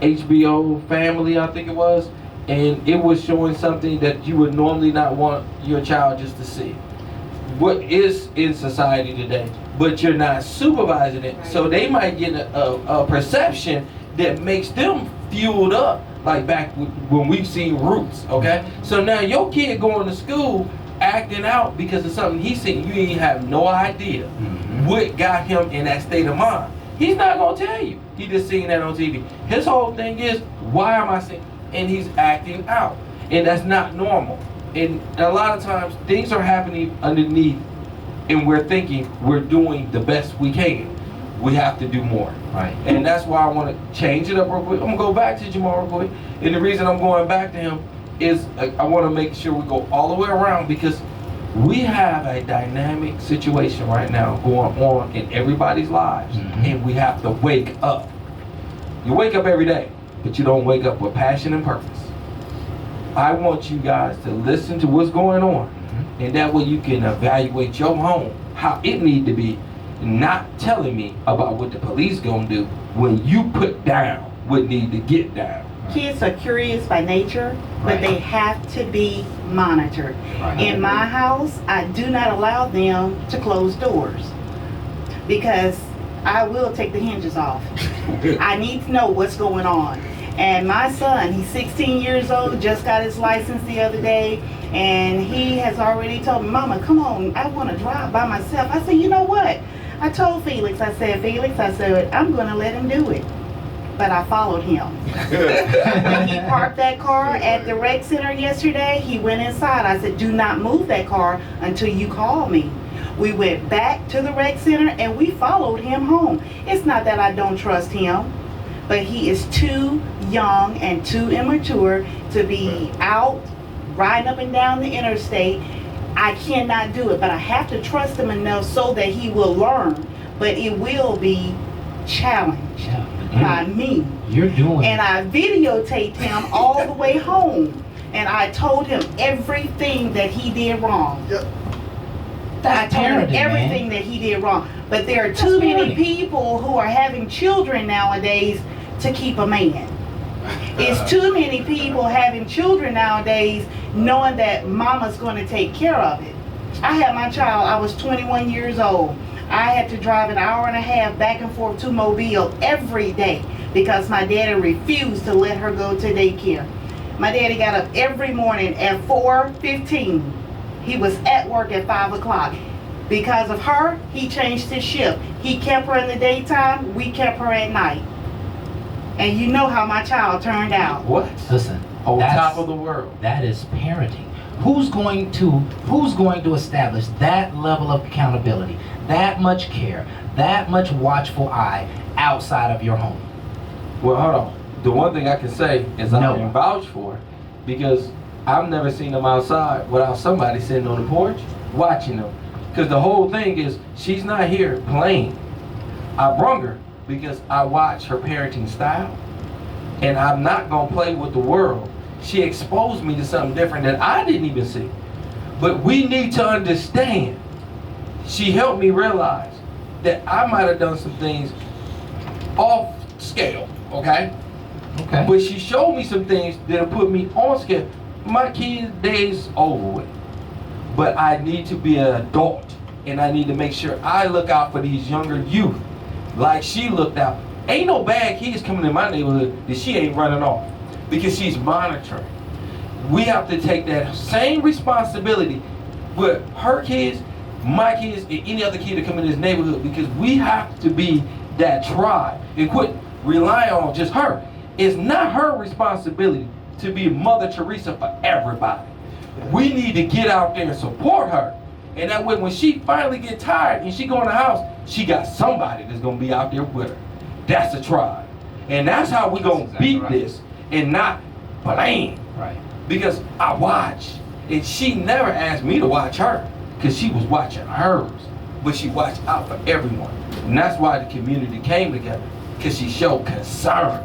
HBO Family, I think it was, and it was showing something that you would normally not want your child just to see. What is in society today, but you're not supervising it, so they might get a perception that makes them fueled up, like back when we've seen Roots. Okay, so now your kid going to school acting out because of something he's seen. You ain't have no idea what got him in that state of mind. He's not gonna tell you. He just seen that on TV. His whole thing is, why am I seeing? And he's acting out, and that's not normal. And a lot of times things are happening underneath, and we're thinking we're doing the best we can. We have to do more. Right. And that's why I want to change it up real quick. I'm gonna go back to Jamal real quick, and the reason I'm going back to him is I want to make sure we go all the way around, because we have a dynamic situation right now going on in everybody's lives, and we have to wake up. You wake up every day, but you don't wake up with passion and purpose. I want you guys to listen to what's going on, and that way you can evaluate your home, how it need to be, not telling me about what the police gonna do when you put down what need to get down. Kids are curious by nature, but they have to be monitored. In my house, I do not allow them to close doors because I will take the hinges off. I need to know what's going on. And my son, he's 16 years old, just got his license the other day, and he has already told me, Mama, come on, I want to drive by myself. I said, you know what? I told Felix, I said, I'm going to let him do it. But I followed him. When he parked that car at the rec center yesterday, he went inside. I said, do not move that car until you call me. We went back to the rec center and we followed him home. It's not that I don't trust him, but he is too young and too immature to be out riding up and down the interstate. I cannot do it, but I have to trust him enough so that he will learn. But it will be challenged by me. You're doing And I videotaped him all the way home. And I told him everything that he did wrong. I told him everything that he did wrong. But there are too many people who are having children nowadays to keep a man. It's too many people having children nowadays knowing that mama's going to take care of it. I had my child, I was 21 years old. I had to drive an hour and a half back and forth to Mobile every day because my daddy refused to let her go to daycare. My daddy got up every morning at 4:15. He was at work at 5 o'clock. Because of her, he changed his shift. He kept her in the daytime, we kept her at night. And you know how my child turned out. What? Listen, On that's- top of the world. that is parenting. Who's going to establish that level of accountability, that much care, that much watchful eye outside of your home? Well, hold on. The one thing I can say is No. I can vouch for, because I've never seen them outside without somebody sitting on the porch watching them. Because the whole thing is, she's not here playing. I brung her because I watch her parenting style, and I'm not gonna play with the world. She exposed me to something different that I didn't even see. But we need to understand. She helped me realize that I might have done some things off scale, okay? Okay. But she showed me some things that'll put me on scale. My kids' days over with. But I need to be an adult, and I need to make sure I look out for these younger youth like she looked out. Ain't no bad kids coming in my neighborhood that she ain't running off, because she's monitoring. We have to take that same responsibility with her kids, my kids, and any other kid that come in this neighborhood, because we have to be that tribe and quit relying on just her. It's not her responsibility to be Mother Teresa for everybody. We need to get out there and support her. And that way, when she finally get tired and she go in the house, she got somebody that's gonna be out there with her. That's a tribe. And that's how we gonna exactly beat right. this and not blame. Right. Because I watch. And she never asked me to watch her, because she was watching hers. But she watched out for everyone. And that's why the community came together, because she showed concern.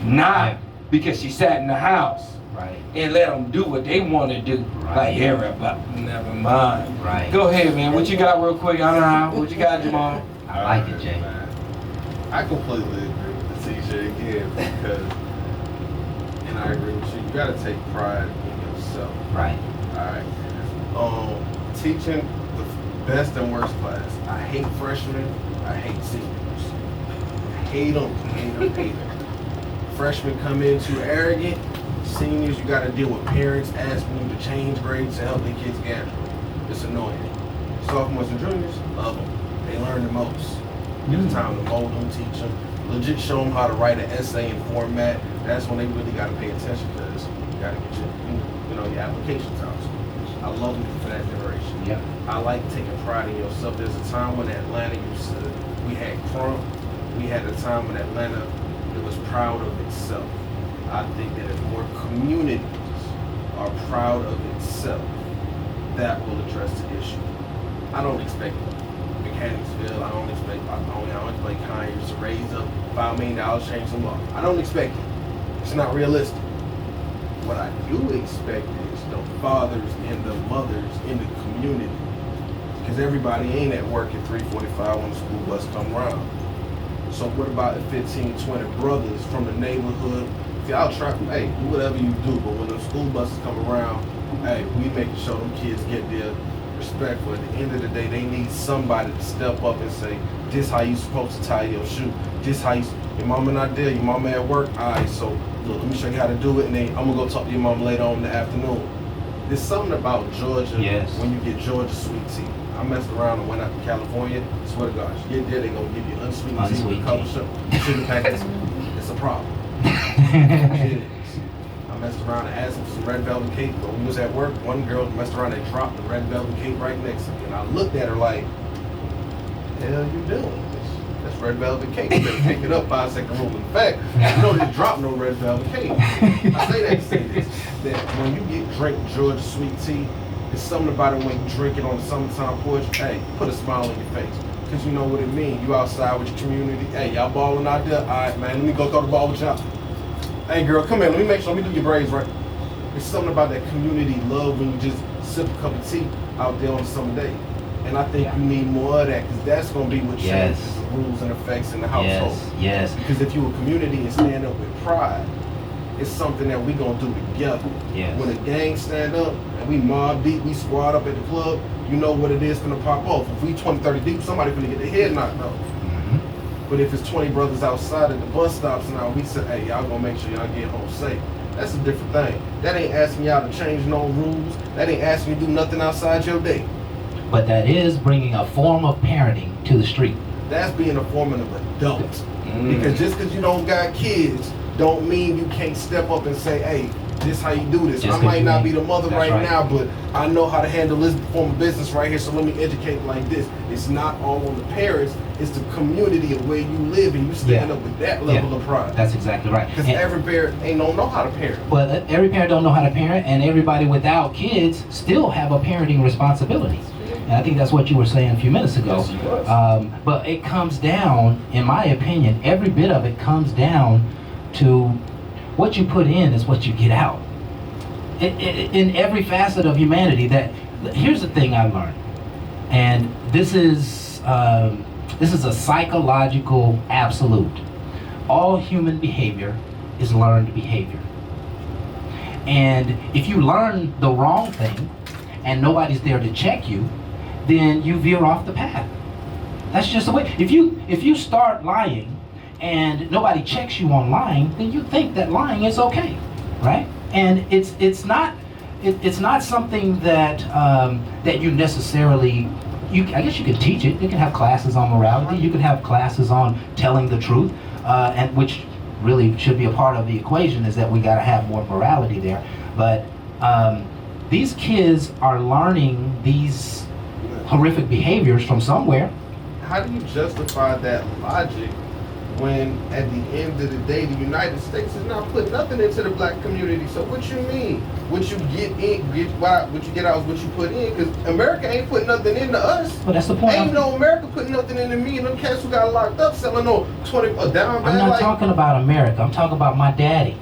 Not because she sat in the house Right. and let them do what they want to do. Right. Like everybody, never mind. Right. Go ahead, man. What you got real quick? I don't know. What you got, Jamal? I like it, Jay. Man, I completely agree with the teacher again, because, and I agree with you, you gotta take pride in yourself. Right. Alright. Teaching the best and worst class. I hate freshmen, I hate seniors. I hate them, hate them. Freshmen come in too arrogant. Seniors, you gotta deal with parents asking you to change grades to help their kids get through. It's annoying. Sophomores and juniors, love them. They learn the most. It's time to mold them, teach them, legit show them how to write an essay in format. That's when they really gotta pay attention, because you gotta get your applications out. I love them for that generation. Yep. I like taking pride in yourself. There's a time when Atlanta we had Crump. We had a time when Atlanta, it was proud of itself. I think that if more communities are proud of itself, that will address the issue. I don't expect Mechanicsville, I don't expect Conyers to raise up $5 million, change the law. I don't expect it. It's not realistic. What I do expect is the fathers and the mothers in the community, because everybody ain't at work at 3:45 when the school bus come around. So what about the 15, 20 brothers from the neighborhood? If y'all try, hey, do whatever you do, but when the school buses come around, hey, we making sure them kids get their respect. But at the end of the day, they need somebody to step up and say, this how you supposed to tie your shoe. This how your mama not there, your mama at work. All right, so look, let me show you how to do it, and then I'm gonna go talk to your mom later on in the afternoon. There's something about Georgia, Yes. when you get Georgia sweet tea. I messed around and went out to California. Swear to God, you get there, they gonna give you unsweet tea with Unsweet a couple tea. sugar packets. It's a problem. It is. I messed around and asked them for some red velvet cake. When we was at work, one girl messed around and dropped the red velvet cake right next to me. And I looked at her like, the hell you doing? That's red velvet cake. You better pick it up 5 second rule. In fact, you don't just drop no red velvet cake. I say that to say this, that when you drink Georgia sweet tea, there's something about it when you drink it on the summertime porch. Hey, put a smile on your face. Because you know what it means. You outside with your community. Hey, y'all balling out there? All right, man, let me go throw the ball with y'all. Hey, girl, come here. Let me make sure. Let me do your braids right. There's something about that community love when you just sip a cup of tea out there on a summer day. And I think you need more of that, because that's going to be what changes Yes. the rules and effects in the household. Yes. Because if you're a community and stand up with pride, it's something that we going to do together. Yes. When a gang stand up and we mob deep, we squad up at the club, you know what it is going to pop off. If we 20, 30 deep, somebody going to get their head knocked off. Mm-hmm. But if it's 20 brothers outside at the bus stops now, we say, hey, y'all going to make sure y'all get home safe. That's a different thing. That ain't asking y'all to change no rules. That ain't asking you to do nothing outside your day. But that is bringing a form of parenting to the street. That's being a form of adult. Because just because you don't got kids, don't mean you can't step up and say, hey, this how you do this. Just I 'cause might you not ain't. be the mother That's right right. now, but I know how to handle this form of business right here, so let me educate like this. It's not all on the parents, it's the community of where you live, and you stand Yeah. up with that level of pride. That's exactly right. Because And- every parent don't know how to parent. Well, every parent don't know how to parent, and everybody without kids still have a parenting responsibility. And I think that's what you were saying a few minutes ago. Yes, you was. But it comes down, in my opinion, every bit of it comes down to what you put in is what you get out. In every facet of humanity, here's the thing I learned, and this is a psychological absolute. All human behavior is learned behavior. And if you learn the wrong thing and nobody's there to check you, then you veer off the path. That's just the way. If you start lying and nobody checks you on lying, then you think that lying is okay, right? And it's not something that that you necessarily. I guess you can teach it. You can have classes on morality. You can have classes on telling the truth, and which really should be a part of the equation is that we got to have more morality there. But these kids are learning these horrific behaviors from somewhere. How do you justify that logic when at the end of the day the United States is not putting nothing into the black community? So what you mean? What you get in, what you get out is what you put in, because America ain't putting nothing into us. But that's the point. Ain't no America putting nothing into me and them cats who got locked up selling no 20 a down bag. I'm not like, talking about America. I'm talking about my daddy.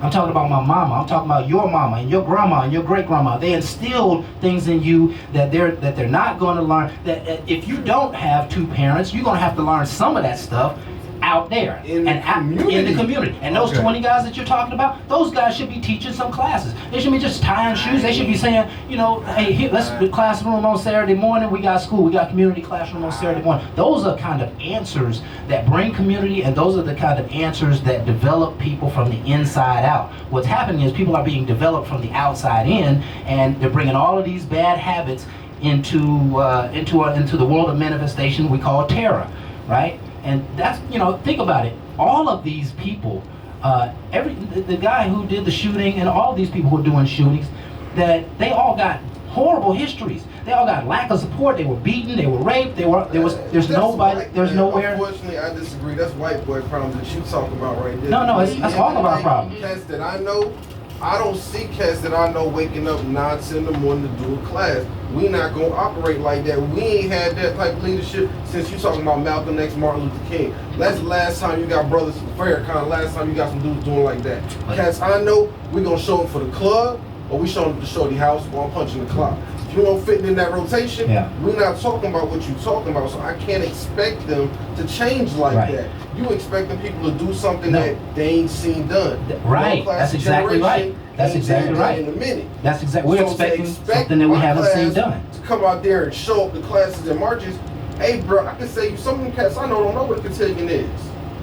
I'm talking about my mama. I'm talking about your mama and your grandma and your great grandma. They instilled things in you that they're not going to learn. That if you don't have two parents, you're going to have to learn some of that stuff out there In the community. And those Okay. 20 guys that you're talking about, those guys should be teaching some classes. They should be just tying shoes. They should be saying, you know, hey, here, let's the classroom on Saturday morning. We got school. We got community classroom on Saturday morning. Those are kind of answers that bring community, and those are the kind of answers that develop people from the inside out. What's happening is people are being developed from the outside in, and they're bringing all of these bad habits into the world of manifestation we call terror, right? And that's, you know, think about it. All of these people, the guy who did the shooting and all these people who are doing shootings, that they all got horrible histories. They all got lack of support. They were beaten. They were raped. There's nowhere. Unfortunately, I disagree. That's white boy problems that you talk about right there. No, that's all of our problems. Cats that I know, I don't see cats that I know waking up 9 in the morning to do a class. We not gonna operate like that. We ain't had that type of leadership since you talking about Malcolm X, Martin Luther King. That's the last time you got brothers from Farrakhan. Last time you got some dudes doing like that. Cats I know, we gonna show up for the club, or we showing up to Shorty house, or I'm punching the clock. If you don't fit in that rotation, we're not talking about what you talking about. So I can't expect them to change like that. You expecting people to do something that they ain't seen done. Right. That's exactly right. That's exactly right. In a minute. That's exactly. We're expecting something that we haven't seen done. To come out there and show up the classes and marches. Hey, bro, I can say you some of them cats I know don't know what a cotillion is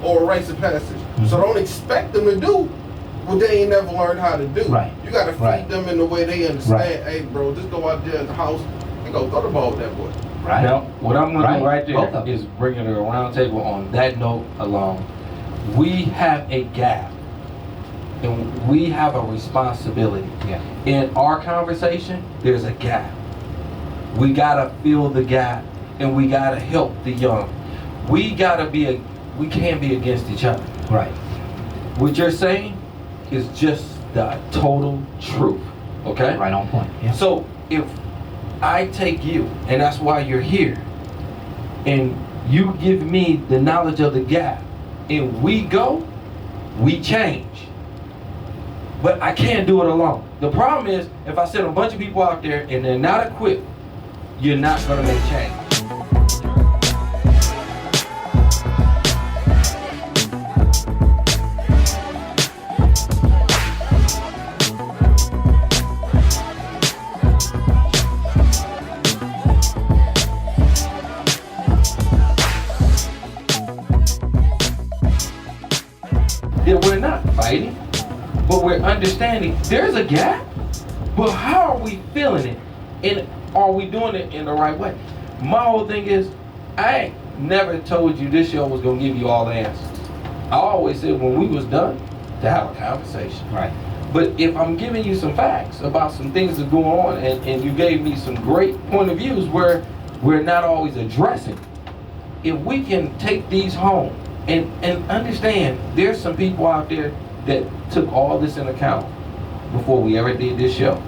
or a rites of passage. So don't expect them to do what they ain't never learned how to do. Right. You got to feed them in the way they understand. Hey, bro, just go out there in the house and go throw the ball with that boy. Right. Now, what I'm going to do right Both there of is bring it to a round table on that note alone. We have a gap, and we have a responsibility. In our conversation, there's a gap. We got to fill the gap, and we got to help the young. We can't be against each other. Right. What you're saying is just the total truth, okay? Right on point. Yeah. So if I take you, and that's why you're here, and you give me the knowledge of the gap, and we go, we change. But I can't do it alone. The problem is, if I send a bunch of people out there and they're not equipped, you're not gonna make change. That we're not fighting, but we're understanding there's a gap, but how are we feeling it? And are we doing it in the right way? My whole thing is, I ain't never told you this show was gonna give you all the answers. I always said when we was done, to have a conversation. Right. But if I'm giving you some facts about some things that go on, and you gave me some great point of views where we're not always addressing, if we can take these home and understand there's some people out there that took all this in account before we ever did this show.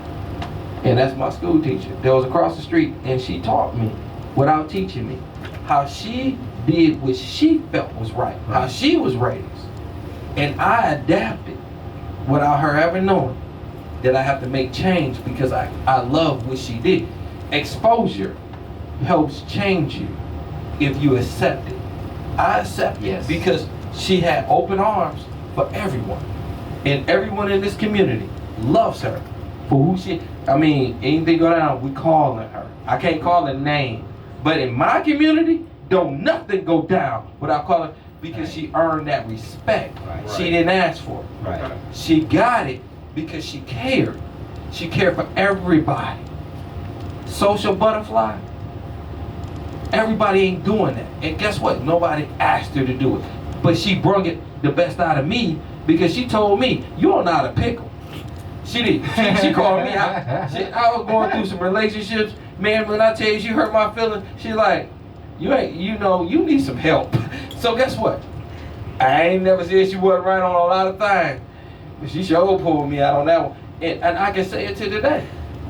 And that's my school teacher that was across the street, and she taught me without teaching me how she did what she felt was right, how she was raised. And I adapted without her ever knowing that I have to make change because I love what she did. Exposure helps change you if you accept it. I accept it because she had open arms for everyone. And everyone in this community loves her for who she, I mean, anything go down, we calling her. I can't call her name. But in my community, don't nothing go down without calling her, because she earned that respect. Right. She didn't ask for it. Right. She got it because she cared. She cared for everybody. Social butterfly, everybody ain't doing that. And guess what? Nobody asked her to do it. But she brung it the best out of me because she told me, you don't know how to pickle. She did. She called me out. I was going through some relationships. Man, when I tell you she hurt my feelings, she like, you need some help. So guess what? I ain't never said she wasn't right on a lot of things. But she sure pulled me out on that one. And I can say it to today.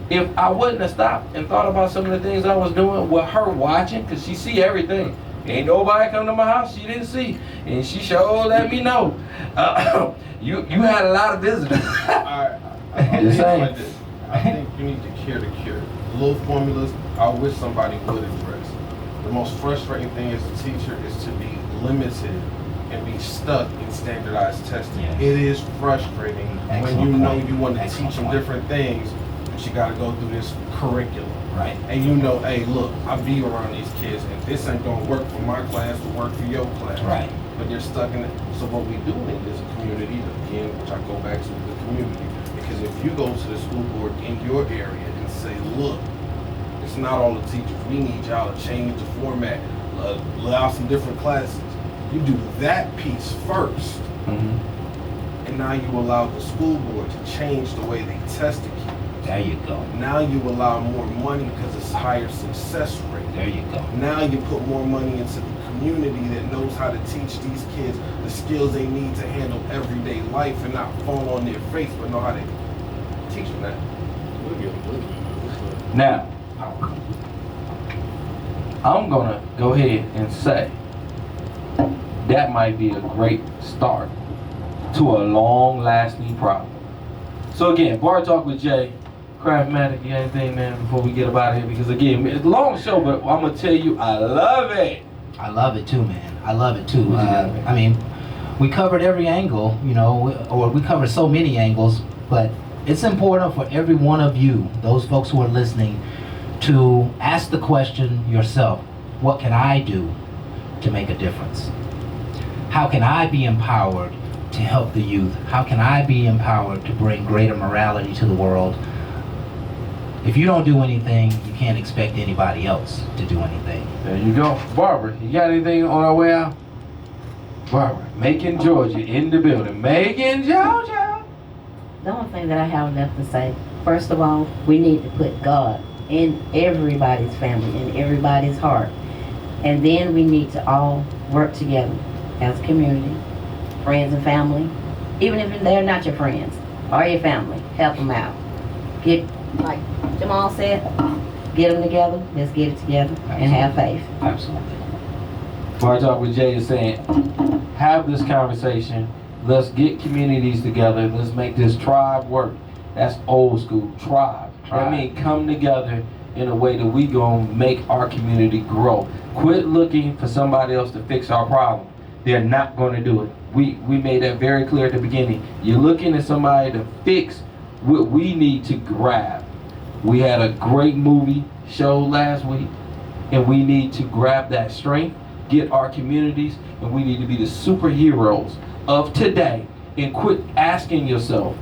If I wouldn't have stopped and thought about some of the things I was doing with her watching, because she see everything. Ain't nobody come to my house she didn't see. And she sure let me know. You had a lot of visitors. I think you need to cure the cure. Little formulas, I wish somebody would address. The most frustrating thing as a teacher is to be limited and be stuck in standardized testing. Yes. It is frustrating when you know you want to teach them point. different things, but you got to go through this curriculum. Right. And you know, hey, look, I be around these kids, and this ain't gonna work for my class, will work for your class. Right. But they're stuck in it. So what we do need is a community, again, which I go back to the community. Because if you go to the school board in your area and say, look, it's not all the teachers. We need y'all to change the format, allow some different classes. You do that piece first, and now you allow the school board to change the way they test the kids. There you go. Now you allow more money because it's higher success rate. There you go. Now you put more money into the community that knows how to teach these kids the skills they need to handle everyday life and not fall on their face, but know how to teach them that. Now, I'm gonna go ahead and say that might be a great start to a long-lasting problem. So again, Bar Talk with Jay, Craftmatic, you got anything, man, before we get up out of here? Because again, it's a long show, but I'm gonna tell you, I love it. I love it too, man. I love it too. I mean, we covered every angle, you know, or we covered so many angles, but it's important for every one of you, those folks who are listening, to ask the question yourself, what can I do to make a difference? How can I be empowered to help the youth? How can I be empowered to bring greater morality to the world? If you don't do anything, you can't expect anybody else to do anything. There you go. Barbara, you got anything on our way out? Barbara, Macon, Georgia, in the building. Macon, Georgia. The only thing that I have left to say, first of all, we need to put God in everybody's family, in everybody's heart. And then we need to all work together as a community, friends and family. Even if they're not your friends or your family, help them out. Get, like Jamal said, get them together, let's get it together and have faith. Absolutely. Bar Talk with Jay is saying, have this conversation. Let's get communities together. Let's make this tribe work. That's old school, tribe. That means come together in a way that we gonna make our community grow. Quit looking for somebody else to fix our problem. They're not gonna do it. We made that very clear at the beginning. You're looking at somebody to fix what we need to grab. We had a great movie show last week, and we need to grab that strength, get our communities, and we need to be the superheroes of today. And quit asking yourself,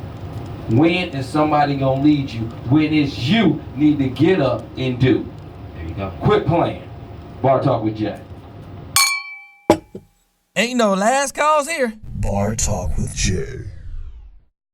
when is somebody gonna lead you? When is you need to get up and do? There you go. Quit playing. Bar Talk with Jay. Ain't no last calls here. Bar Talk with Jay.